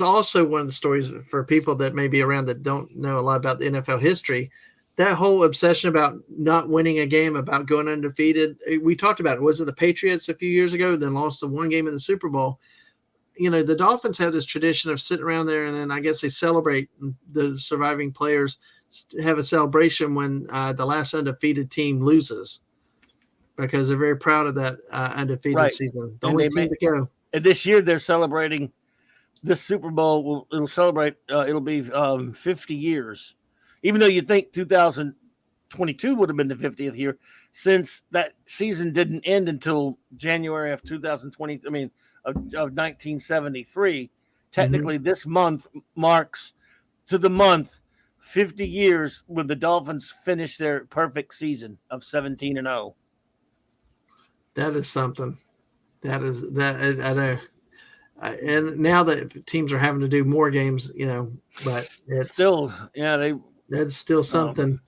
also one of the stories for people that may be around that don't know a lot about the NFL history. That whole obsession about not winning a game, about going undefeated. We talked about it. Was it the Patriots a few years ago, then lost the one game in the Super Bowl? The Dolphins have this tradition of sitting around there, and then I guess they celebrate. The surviving players have a celebration when the last undefeated team loses, because they're very proud of that undefeated season. The only team to go. And this year they're celebrating this Super Bowl. It'll celebrate. It'll be 50 years, even though you think 2022 would have been the 50th year, since that season didn't end until January of 2020. I mean, of 1973. Technically, this month marks to the month 50 years when the Dolphins finished their perfect season of 17-0. That is something. That is that. I know. And now that teams are having to do more games, but it's still, that's still something.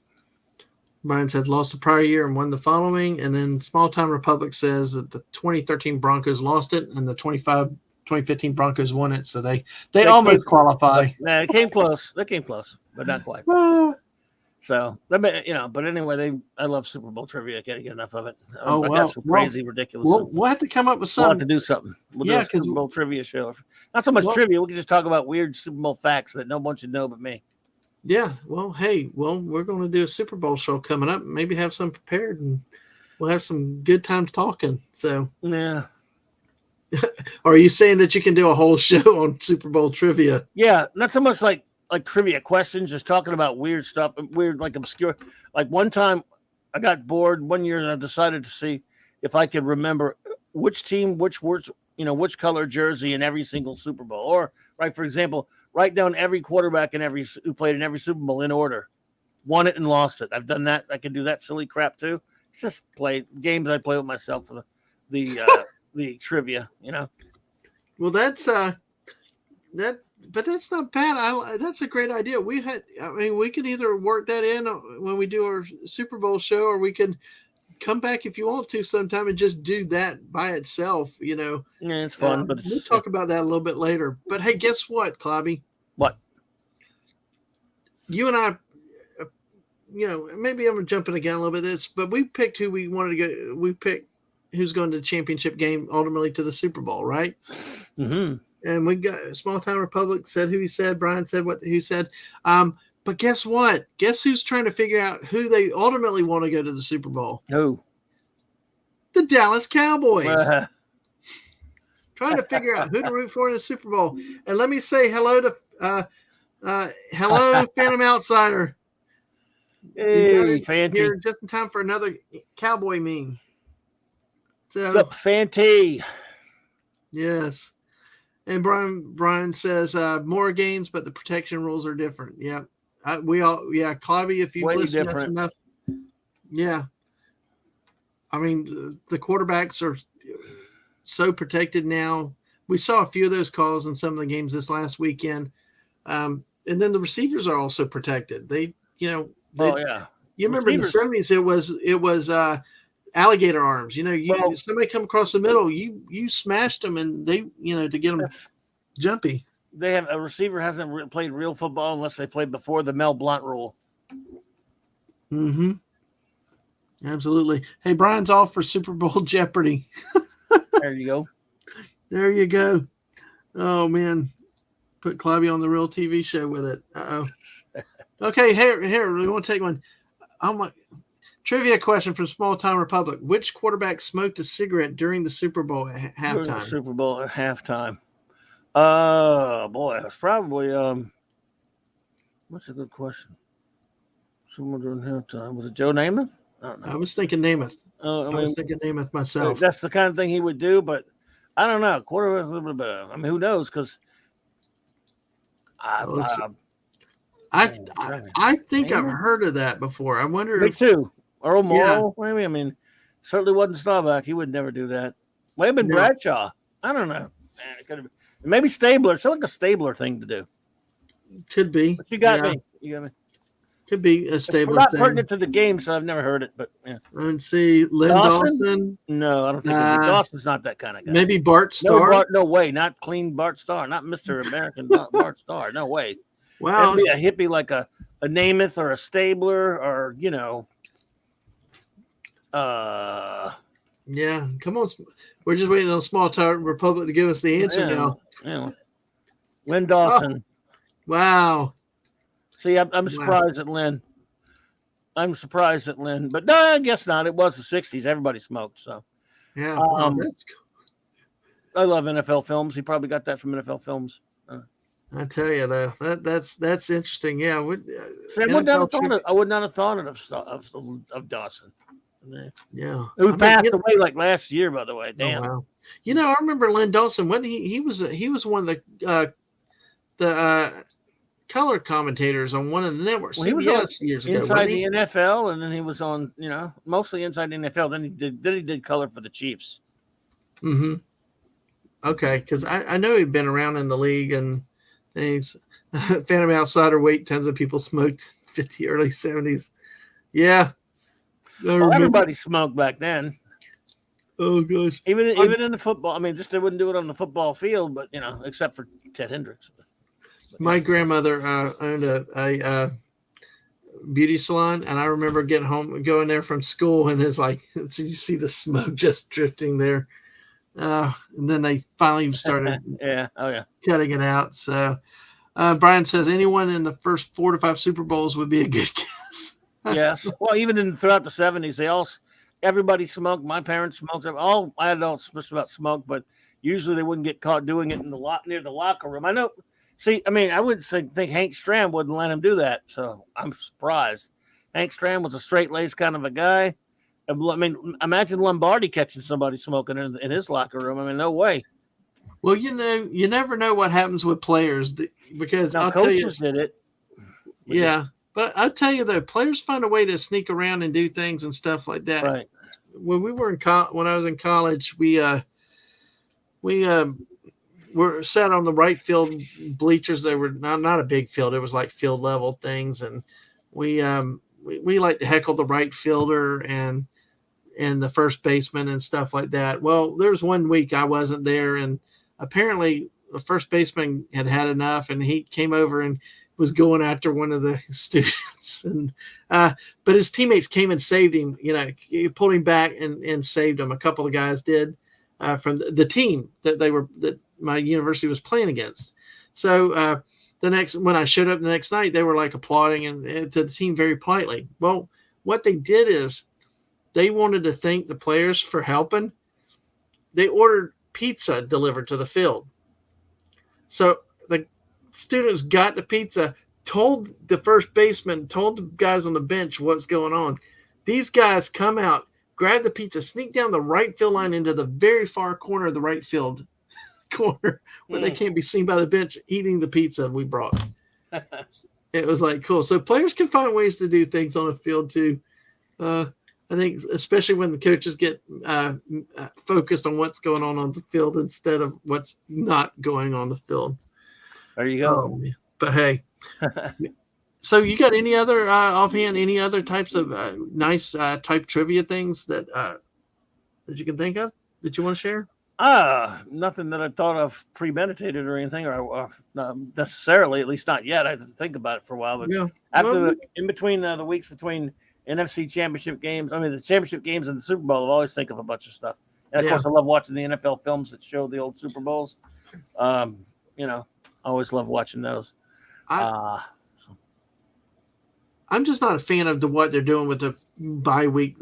Brian says lost the prior year and won the following. And then Small Time Republic says that the 2013 Broncos lost it and the 2015 Broncos won it. So they almost qualify. Yeah, it came close. They came close, but not quite. So, but anyway, I love Super Bowl trivia. I can't get enough of it. I got some crazy, ridiculous. We'll have to come up with something. We'll have to do something. We'll do a Super Bowl trivia show. Not so much trivia. We can just talk about weird Super Bowl facts that no one should know but me. Yeah, we're going to do a Super Bowl show coming up. Maybe have some prepared, and we'll have some good time talking. So, yeah. Are you saying that you can do a whole show on Super Bowl trivia? Yeah, not so much like trivia questions, just talking about weird stuff, weird, like obscure. Like one time, I got bored one year, and I decided to see if I could remember which team, which which color jersey in every single Super Bowl. Or, right, for example, write down every quarterback who played in every Super Bowl in order, won it and lost it. I've done that. I can do that silly crap too. It's just games I play with myself for the trivia. Well, that's but that's not bad. That's a great idea. We could either work that in when we do our Super Bowl show, or we can come back if you want to sometime and just do that by itself. Yeah, it's fun, but we'll talk about that a little bit later. But hey, guess what, Clobby? What? You and I, maybe I'm jumping again a little bit this, but we picked who we wanted to go. We picked who's going to the championship game, ultimately to the Super Bowl, right? Mm-hmm. And we got Small Town Republic said who he said. Brian said what he said. But guess what? Guess who's trying to figure out who they ultimately want to go to the Super Bowl? Who? The Dallas Cowboys. Trying to figure out who to root for in the Super Bowl. And let me say hello to Phantom Outsider. Hey, Fanty. Here just in time for another cowboy meme. So, what's up, Fanty? Yes. And Brian says more games, but the protection rules are different. Yeah. Clobby, if you've listened to us enough. Yeah. I mean, the quarterbacks are so protected now. We saw a few of those calls in some of the games this last weekend. And then the receivers are also protected. You remember in the 70s, it was alligator arms. Somebody come across the middle, you smashed them, and they, to get them jumpy. They have a receiver hasn't played real football unless they played before the Mel Blount rule. Mm-hmm. Absolutely. Hey, Brian's off for Super Bowl Jeopardy. There you go. There you go. Oh man, put Clobby on the real TV show with it. Uh-oh. Okay, here, we want to take one. Oh my. Trivia question from Small Town Republic. Which quarterback smoked a cigarette during the Super Bowl at halftime? Super Bowl at halftime. Boy, it's probably what's a good question? Someone during halftime. Was it Joe Namath? I don't know. I was thinking Namath. I was thinking Namath myself. That's the kind of thing he would do, but I don't know. Quarterback, I mean, who knows? Because I think I've heard of that before. I wonder. Me too. Earl Morrall, maybe. I mean, certainly wasn't Staubach. He would never do that. Might have been Bradshaw. I don't know. Man, it could have been. Maybe Stabler. It's like a Stabler thing to do. Could be. But you got me. You got me. Could be a Stabler not thing. Not pertinent to the game, so I've never heard it. But yeah. Let's see. Lynn Dawson? No, I don't think Dawson's not that kind of guy. Maybe Bart Starr? No way. Not clean Bart Starr. Not Mr. American Bart Starr. No way. Wow. It'd be a hippie like a Namath or a Stabler or, Yeah, come on. We're just waiting on Small Town Republic to give us the answer now. Yeah. Lynn Dawson. Oh, wow. See, I'm surprised at Lynn. I'm surprised at Lynn, but no, I guess not. It was the 60s. Everybody smoked, so. Yeah, that's cool. I love NFL films. He probably got that from NFL films. I tell you, though, that's interesting. Yeah, I would not have thought of Dawson. Yeah, who passed away like last year, by the way. Damn. Oh, wow. I remember Lynn Dawson when he was one of the color commentators on one of the networks. Well, he was years ago inside the NFL, and then he was on mostly inside the NFL. Then he did color for the Chiefs. Mm-hmm. Okay, because I know he'd been around in the league and things. Phantom Outsider, tons of people smoked 50 early 70s. Yeah. Everybody smoked back then. Oh gosh. Even in the football. I mean, just they wouldn't do it on the football field, but except for Ted Hendricks. My grandmother owned a beauty salon, and I remember getting home, going there from school, and it's like you see the smoke just drifting there. And then they finally started cutting it out. So Brian says anyone in the first 4 to 5 Super Bowls would be a good guess. Yes. Well, even throughout the 70s, everybody smoked. My parents smoked. All adults about smoke, but usually they wouldn't get caught doing it near the locker room. I know. See, I mean, I would think Hank Stram wouldn't let him do that, so I'm surprised. Hank Stram was a straight-laced kind of a guy. I mean, imagine Lombardi catching somebody smoking in his locker room. I mean, no way. Well, you never know what happens with players because Now I'll tell you, coaches did it. yeah. But I'll tell you though, players find a way to sneak around and do things and stuff like that. Right. When we were when I was in college, we were sat on the right field bleachers. They were not a big field; it was like field level things, and we like to heckle the right fielder and the first baseman and stuff like that. Well, there was one week I wasn't there, and apparently the first baseman had enough, and he came over and was going after one of the students, and but his teammates came and saved him. He pulled him back and saved him. A couple of guys did from the team that my university was playing against. So when I showed up the next night, they were like applauding and to the team very politely. Well, what they did is they wanted to thank the players for helping. They ordered pizza delivered to the field. So the students got the pizza, told the first baseman, told the guys on the bench what's going on. These guys come out, grab the pizza, sneak down the right field line into the very far corner of the right field corner where they can't be seen by the bench eating the pizza we brought. It was like cool. So players can find ways to do things on the field too. I think especially when the coaches get focused on what's going on the field instead of what's not going on the field. There you go. But hey, so you got any other offhand, any other types of nice type trivia things that you can think of that you want to share? Nothing that I thought of premeditated or anything, or not necessarily, at least not yet. I had to think about it for a while. But yeah. In between the weeks between NFC championship games, the championship games and the Super Bowl, I always think of a bunch of stuff. And of course, I love watching the NFL films that show the old Super Bowls. I always love watching those. I'm just not a fan of what they're doing with the bye week.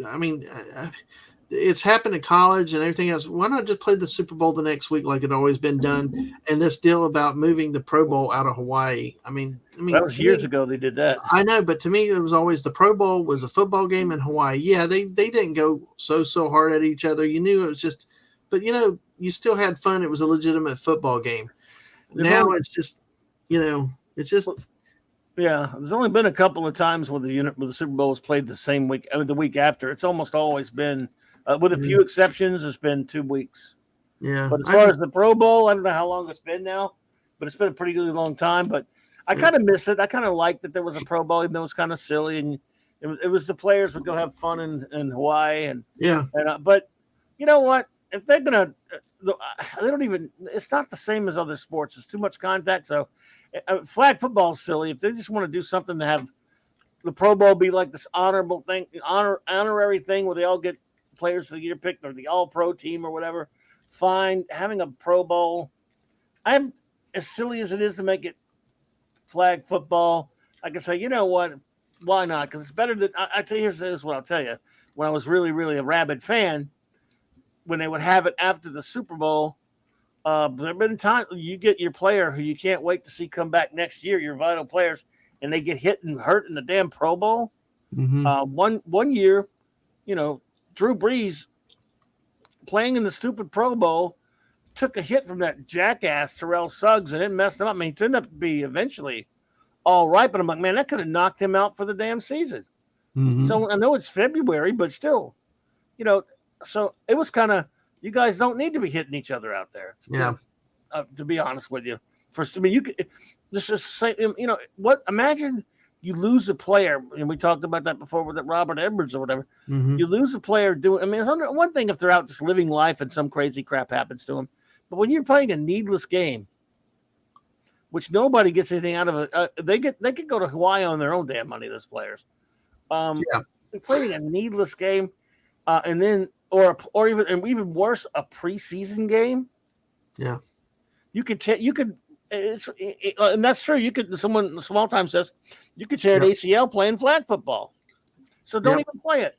It's happened in college and everything else. Why not just play the Super Bowl the next week like it always been done? And this deal about moving the Pro Bowl out of Hawaii. That was years ago they did that. I know, but to me it was always the Pro Bowl was a football game in Hawaii. Yeah, they didn't go so hard at each other. You knew it was just, but you still had fun. It was a legitimate football game. Now it's just, it's just. Yeah, there's only been a couple of times where the Super Bowl was played the same week, the week after. It's almost always been, with a few exceptions, it's been 2 weeks. Yeah. But as far as the Pro Bowl, I don't know how long it's been now, but it's been a pretty long time. But I kind of miss it. I kind of liked that there was a Pro Bowl, even though it was kind of silly, and it was the players would go have fun in Hawaii, but you know what? If they're gonna, they don't even. It's not the same as other sports. It's too much contact. So flag football is silly. If they just want to do something to have the Pro Bowl be like this honorable thing, honorary thing where they all get players of the year picked or the All Pro team or whatever, fine. Having a Pro Bowl, I'm as silly as it is to make it flag football. I can say, you know what? Why not? Because it's better than I tell you. Here's what I'll tell you. When I was really, really a rabid fan, when they would have it after the Super Bowl, there have been times you get your player who you can't wait to see come back next year, your vital players, and they get hit and hurt in the damn Pro Bowl. Mm-hmm. One year, Drew Brees playing in the stupid Pro Bowl took a hit from that jackass Terrell Suggs, and it messed him up. He turned up to be eventually all right, but I'm like, man, that could have knocked him out for the damn season. Mm-hmm. So I know it's February, but still, so it was kind of, you guys don't need to be hitting each other out there. To be honest with you. You could just say, what? Imagine you lose a player, and we talked about that before with Robert Edwards or whatever. Mm-hmm. You lose a player doing. It's one thing if they're out just living life and some crazy crap happens to them, but when you're playing a needless game, which nobody gets anything out of it, they could go to Hawaii on their own damn money. Those players, they're playing a needless game, and then. Or even worse, a preseason game. Yeah, you could and that's true. You could. Someone small time says you could tear an ACL playing flag football. So don't even play it.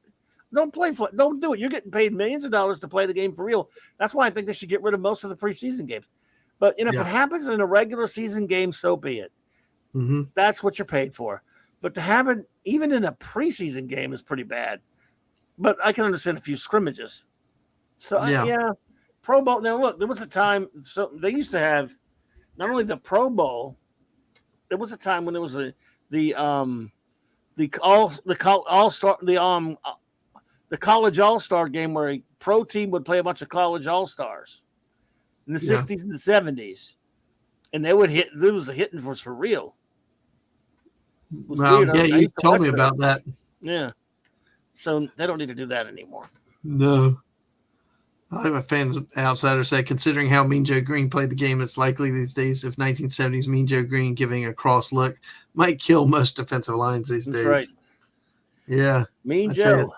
Don't play. Don't do it. You're getting paid millions of dollars to play the game for real. That's why I think they should get rid of most of the preseason games. But if it happens in a regular season game, so be it. Mm-hmm. That's what you're paid for. But to have it even in a preseason game is pretty bad. But I can understand a few scrimmages. So, Pro Bowl. Now look, there was a time. So they used to have not only the Pro Bowl. There was a time when there was the college all star game where a pro team would play a bunch of college all stars in the '60s and the '70s, and they would hit. It was a hitting for real. Well, yeah, you told me about that. Yeah, so they don't need to do that anymore. No. I have a fan outsider say, considering how Mean Joe Green played the game, it's likely these days if 1970s Mean Joe Green giving a cross look might kill most defensive lines these days. That's right. Yeah. Mean Joe.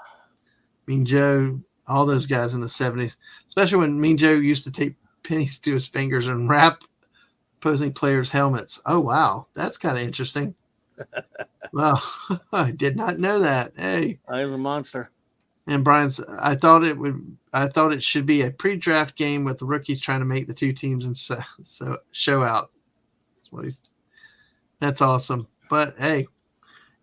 Mean Joe, all those guys in the 70s, especially when Mean Joe used to tape pennies to his fingers and wrap opposing players' helmets. Oh, wow. That's kind of interesting. Well, I did not know that. Hey. I was a monster. And Brian's, I thought it should be a pre-draft game with the rookies trying to make the two teams and so show out. That's awesome. But hey,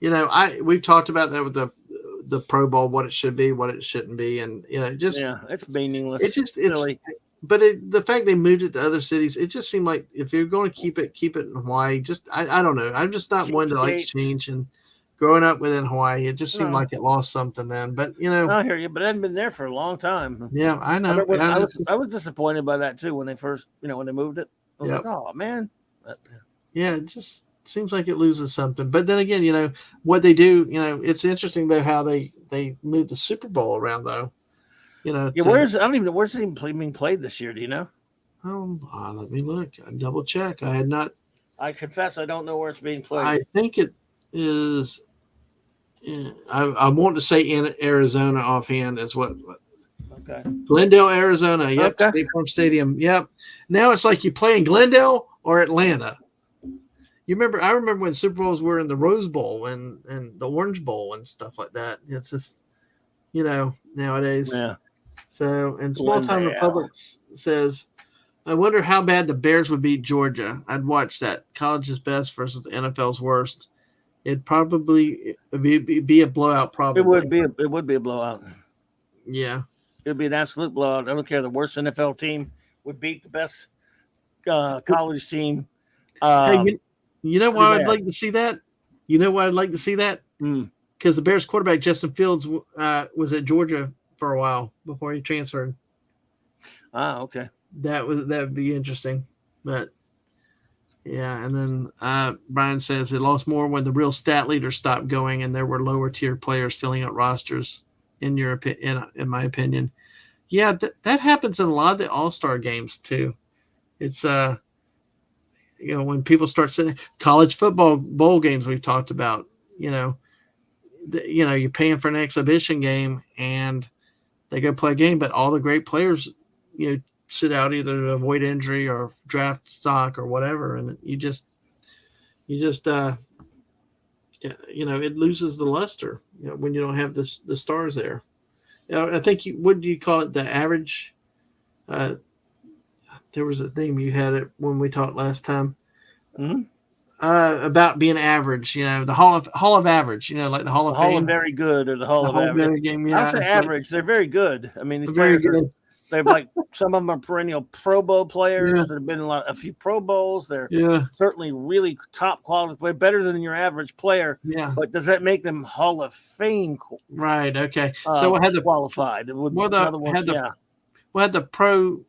we've talked about that with the Pro Bowl, what it should be, what it shouldn't be, and it's meaningless. It's silly. But the fact they moved it to other cities, it just seemed like if you're going to keep it in Hawaii. Just I don't know. I'm just not one to like change. And growing up within Hawaii, it just seemed like it lost something then. But I hear you. But it hadn't been there for a long time. Yeah, I know. I was disappointed by that too when they first, when they moved it. I was like, oh man. Yeah, it just seems like it loses something. But then again, what they do, it's interesting though how they moved the Super Bowl around though. Where's I don't even know where's it even being played this year. Do you know? Let me look. I double check. I had not. I confess I don't know where it's being played. I think it is. I want to say in Arizona offhand is what. Okay. Glendale, Arizona. Yep. Okay. State Farm Stadium. Yep. Now it's like you play in Glendale or Atlanta. I remember when Super Bowls were in the Rose Bowl and the Orange Bowl and stuff like that. It's just, nowadays. Yeah. So, and Small Time Republic says, I wonder how bad the Bears would beat Georgia. I'd watch that. College's best versus the NFL's worst. It'd probably be a blowout. Probably it would be a blowout. Yeah, it'd be an absolute blowout. I don't care. The worst NFL team would beat the best college team. Hey, you know why I'd like to see that? You know why I'd like to see that? Because the Bears quarterback Justin Fields was at Georgia for a while before he transferred. Okay. That would be interesting, but. Yeah, and then Brian says it lost more when the real stat leaders stopped going and there were lower tier players filling out rosters. In my opinion, yeah, that happens in a lot of the All-Star games too. It's when people start sitting college football bowl games we've talked about. You're paying for an exhibition game and they go play a game, but all the great players, sit out either to avoid injury or draft stock or whatever, and it loses the luster when you don't have the stars there. I think what do you call it, the average? There was a name you had it when we talked last time about being average. The Hall of Average. Like the Hall of Fame. Hall of Very Good or the Hall of Average. Very game, yeah. I'll say average. They're very good. I mean, these very players good. They've some of them are perennial Pro Bowl players. There have been a few Pro Bowls. They're certainly really top quality player, better than your average player. Yeah. But does that make them Hall of Fame? Right. Okay. So we had the qualified. It would had the pro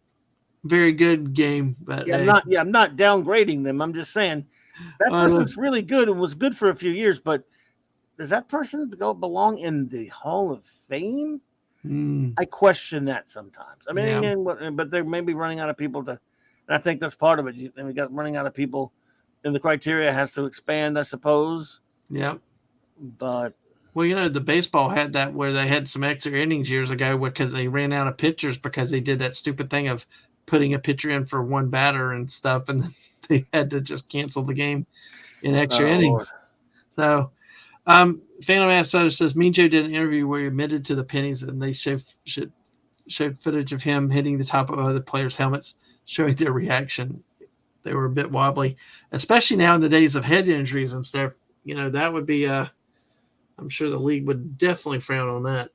very good game. But I'm not downgrading them. I'm just saying that person's really good and was good for a few years. But does that person belong in the Hall of Fame? I question that sometimes. I mean, but they're maybe running out of people and I think that's part of it. And we got running out of people, and the criteria has to expand, I suppose. Yeah. But the baseball had that where they had some extra innings years ago because they ran out of pitchers because they did that stupid thing of putting a pitcher in for one batter and stuff, and they had to just cancel the game in extra innings. Lord. So, Phantom Outsider says Mean Joe did an interview where he admitted to the pennies, and they showed footage of him hitting the top of other players' helmets, showing their reaction. They were a bit wobbly, especially now in the days of head injuries and stuff. That would be I'm sure the league would definitely frown on that.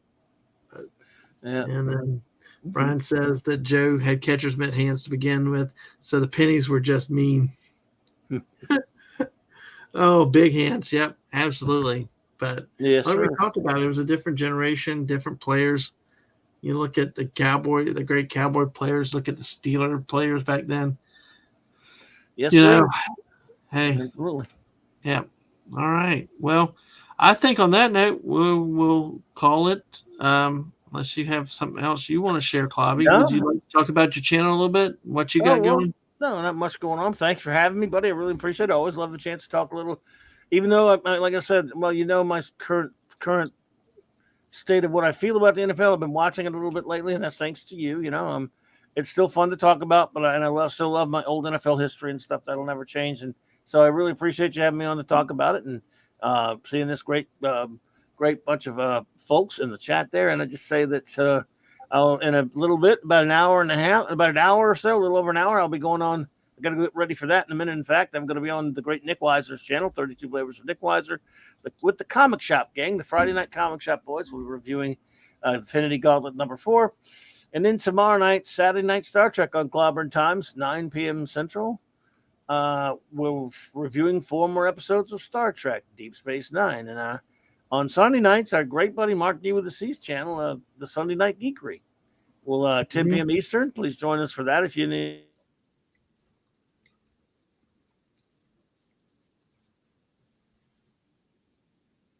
And then Brian says that Joe had catcher's mitt hands to begin with, so the pennies were just mean. Oh, big hands. Yep, absolutely. But Yes, like we sir. talked about, it was a different generation, different players. You look at the great Cowboy players, look at the Steeler players back then. Yes, You sir. know, hey, Absolutely. yeah. All right. Well, I think on that note, we'll call it. Unless you have something else you want to share, Clobby. No. Would you like to talk about your channel a little bit? What you Oh, got well, going? no, not much going on. Thanks for having me, buddy. I really appreciate it. I always love the chance to talk a little, even though, like I said, well, my current state of what I feel about the NFL. I've been watching it a little bit lately, and that's thanks to you. It's still fun to talk about, but still love my old NFL history and stuff. That'll never change. And so I really appreciate you having me on to talk about it and seeing this great bunch of folks in the chat there. And I just say that I'll in a little bit, about an hour or so, a little over an hour, I'll be going on. I got to get ready for that in a minute. In fact, I'm going to be on the great Nick Weiser's channel, 32 Flavors of Nick Weiser, with the Comic Shop gang, the Friday Night Comic Shop boys. We'll be reviewing Infinity Gauntlet #4. And then tomorrow night, Saturday Night Star Trek on Clobbering Times, 9 p.m. Central. We're reviewing 4 more episodes of Star Trek, Deep Space Nine. And on Sunday nights, our great buddy Mark D with the C's channel, the Sunday Night Geekery. Well, 10 p.m. Eastern. Please join us for that if you need.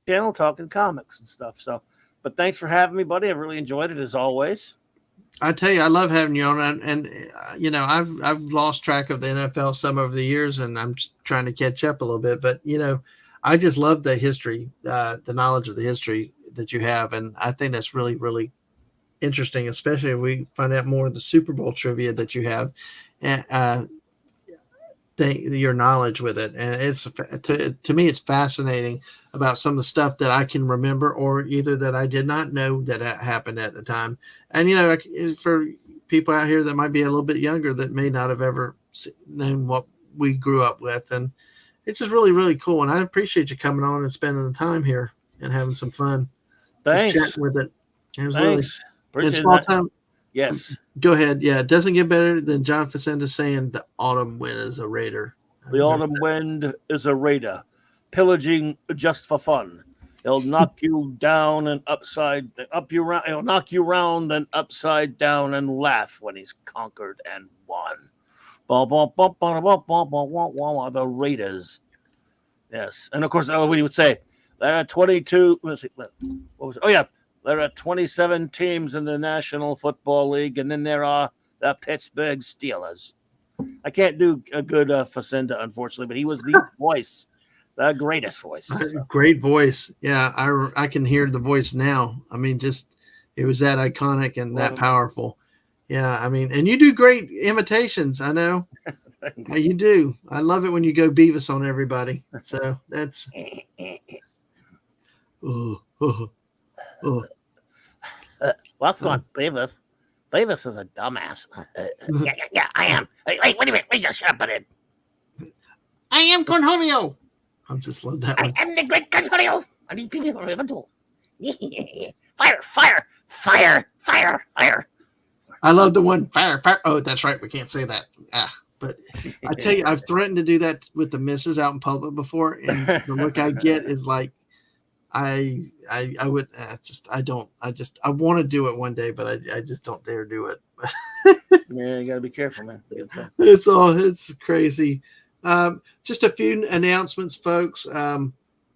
Channel talking comics and stuff. So, but thanks for having me, buddy. I really enjoyed it as always. I tell you, I love having you on, and I've lost track of the NFL some over the years, and I'm just trying to catch up a little bit. But I just love the history, the knowledge of the history that you have, and I think that's really, really interesting, especially if we find out more of the Super Bowl trivia that you have, and your knowledge with it. And it's to me, it's fascinating about some of the stuff that I can remember, or either that I did not know that happened at the time. And for people out here that might be a little bit younger that may not have ever known what we grew up with, and it's just really, really cool. And I appreciate you coming on and spending the time here and having some fun. Thanks. Just chatting with it. Thanks. Appreciate it. Time. Yes. Go ahead. Yeah, it doesn't get better than John Facenda saying the autumn wind is a raider. The autumn wind is a raider, pillaging just for fun. It'll knock you down and It'll knock you round and upside down and laugh when he's conquered and won. The Raiders. Yes, and of course, we would say there are 22. Let's see, what was it? Oh yeah. There are 27 teams in the National Football League, and then there are the Pittsburgh Steelers. I can't do a good Facenda, unfortunately, but he was the voice, the greatest voice. Great voice. Yeah, I can hear the voice now. I mean, it was that iconic and that powerful. Yeah, I mean, and you do great imitations. I know. You do. I love it when you go Beavis on everybody. So that's. Well, that's not Beavis. Beavis is a dumbass. Yeah, I am. Wait a minute. Wait, just shut up, I am Cornholio. I just love that one. I am the great Cornholio. I need people to remember. Fire, fire, fire, fire, fire. I love the one fire, fire. Oh, that's right. We can't say that. But I tell you, I've threatened to do that with the missus out in public before, and the look I get is like, I would I want to do it one day, but I just don't dare do it. Yeah, you gotta be careful, man. It's crazy. Just a few announcements, folks.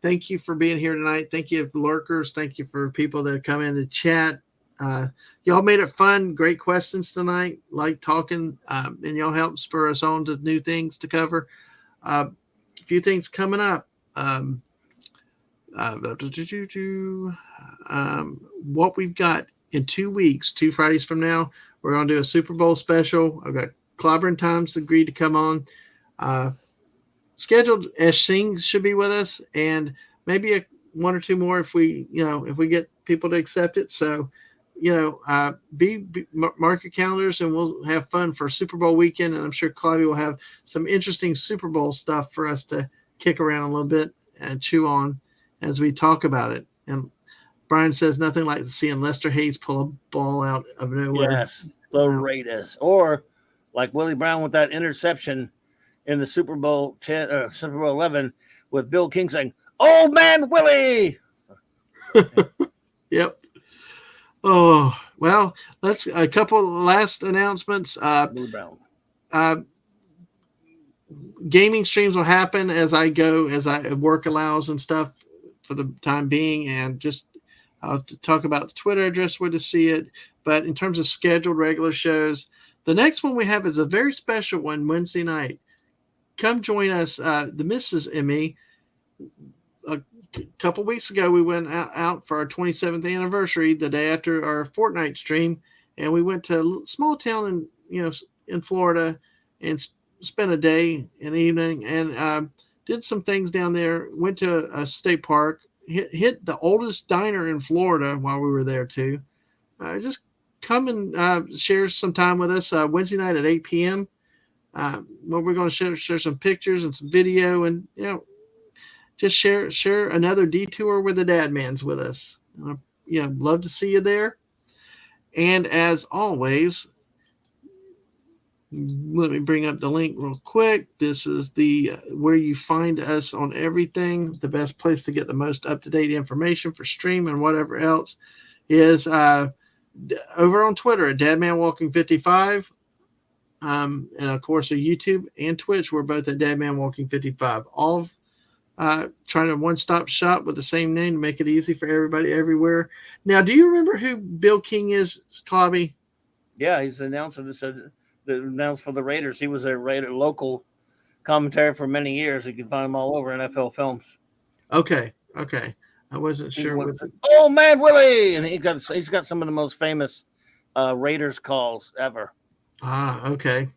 Thank you for being here tonight. Thank you, lurkers. Thank you for people that come in to chat. Y'all made it fun. Great questions tonight. Like talking, and y'all help spur us on to new things to cover. A few things coming up. What we've got in 2 weeks, 2 Fridays from now, we're going to do a Super Bowl special. I've got Clobbering Times agreed to come on. Scheduled Esh Singh should be with us, and maybe 1 or 2 more if we get people to accept it. So, mark your calendars, and we'll have fun for Super Bowl weekend. And I'm sure Clobby will have some interesting Super Bowl stuff for us to kick around a little bit and chew on as we talk about it. And Brian says nothing like seeing Lester Hayes pull a ball out of nowhere. Yes, the Raiders. Or like Willie Brown with that interception in the Super Bowl 10, Super Bowl 11 with Bill King saying, "Old man Willie." Yep. Oh, well, let's a couple last announcements. Willie Brown. Gaming streams will happen as I go, as work allows and stuff for the time being, and just I'll talk about the Twitter address where to see it. But in terms of scheduled regular shows, the next one we have is a very special one Wednesday night. Come join us, the Mrs. Emmy. A couple weeks ago, we went out for our 27th anniversary, the day after our Fortnite stream, and we went to a small town in Florida and spent a day and evening and did some things down there. Went to a state park, hit the oldest diner in Florida while we were there too. Just come and share some time with us Wednesday night at 8 p.m. Where we're going to share some pictures and some video, and just share another detour with the Dadmans with us. Love to see you there. And as always, let me bring up the link real quick. This is the where you find us on everything. The best place to get the most up-to-date information for stream and whatever else is over on Twitter at DadmanWalking55. And of course, on YouTube and Twitch, we're both at DadmanWalking55. All trying to one-stop shop with the same name to make it easy for everybody everywhere. Now, do you remember who Bill King is, Clobby? Yeah, he's the announcer that announced for the Raiders. He was a Raider local commentary for many years. You can find him all over NFL Films. Okay. I wasn't sure. Oh man, Willie, and he's got some of the most famous Raiders calls ever. Okay.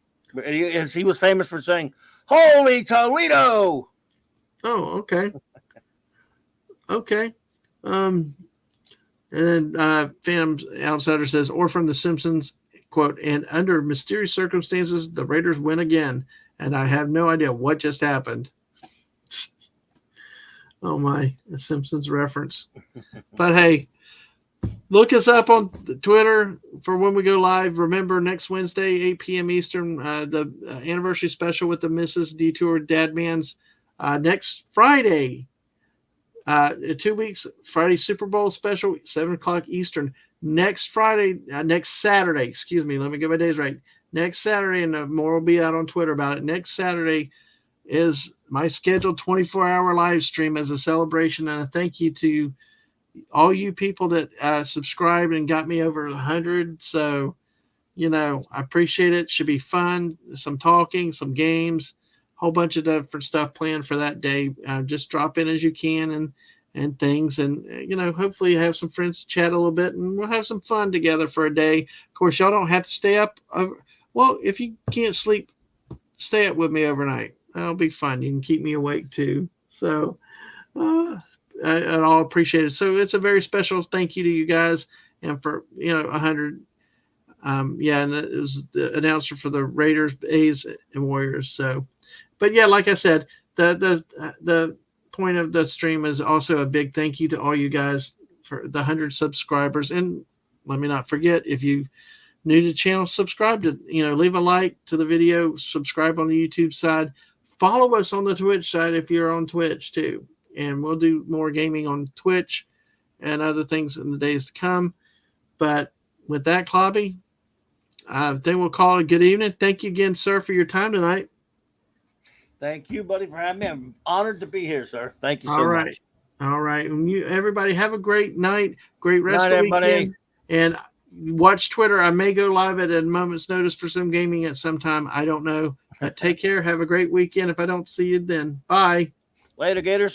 He was famous for saying, "Holy Toledo!" Oh, okay. Okay. And then Phantom Outsider says, or from The Simpsons, quote, and under mysterious circumstances, the Raiders win again, and I have no idea what just happened. Oh my, The Simpsons reference. But hey, look us up on Twitter for when we go live. Remember, next Wednesday, 8 p.m. Eastern, the anniversary special with the Mrs. Detour Dadmans. Next Friday, 2 weeks, Friday Super Bowl special, 7 o'clock Eastern. Next Saturday, excuse me, let me get my days right. Next Saturday, and more will be out on Twitter about it. Next Saturday is my scheduled 24-hour live stream as a celebration and a thank you to all you people that subscribed and got me over 100. So, I appreciate it. Should be fun. Some talking, some games, whole bunch of different stuff planned for that day. Just drop in as you can and things. And, hopefully you have some friends to chat a little bit and we'll have some fun together for a day. Of course, y'all don't have to stay up. Well, if you can't sleep, stay up with me overnight. That'll be fun. You can keep me awake too. So I'll appreciate it. So it's a very special thank you to you guys and for, 100. And it was the announcer for the Raiders, A's, and Warriors. So, but yeah, like I said, the point of the stream is also a big thank you to all you guys for the 100 subscribers. And let me not forget, if you new to the channel, subscribe to, leave a like to the video, subscribe on the YouTube side, follow us on the Twitch side if you're on Twitch too. And we'll do more gaming on Twitch and other things in the days to come. But with that, Clobby, I think we'll call it a good evening. Thank you again, sir, for your time tonight. Thank you, buddy, for having me. I'm honored to be here, sir. Thank you so much. All right. And everybody have a great night. Great rest of the weekend. And watch Twitter. I may go live at a moment's notice for some gaming at some time. I don't know. But take care. Have a great weekend. If I don't see you then. Bye. Later, Gators.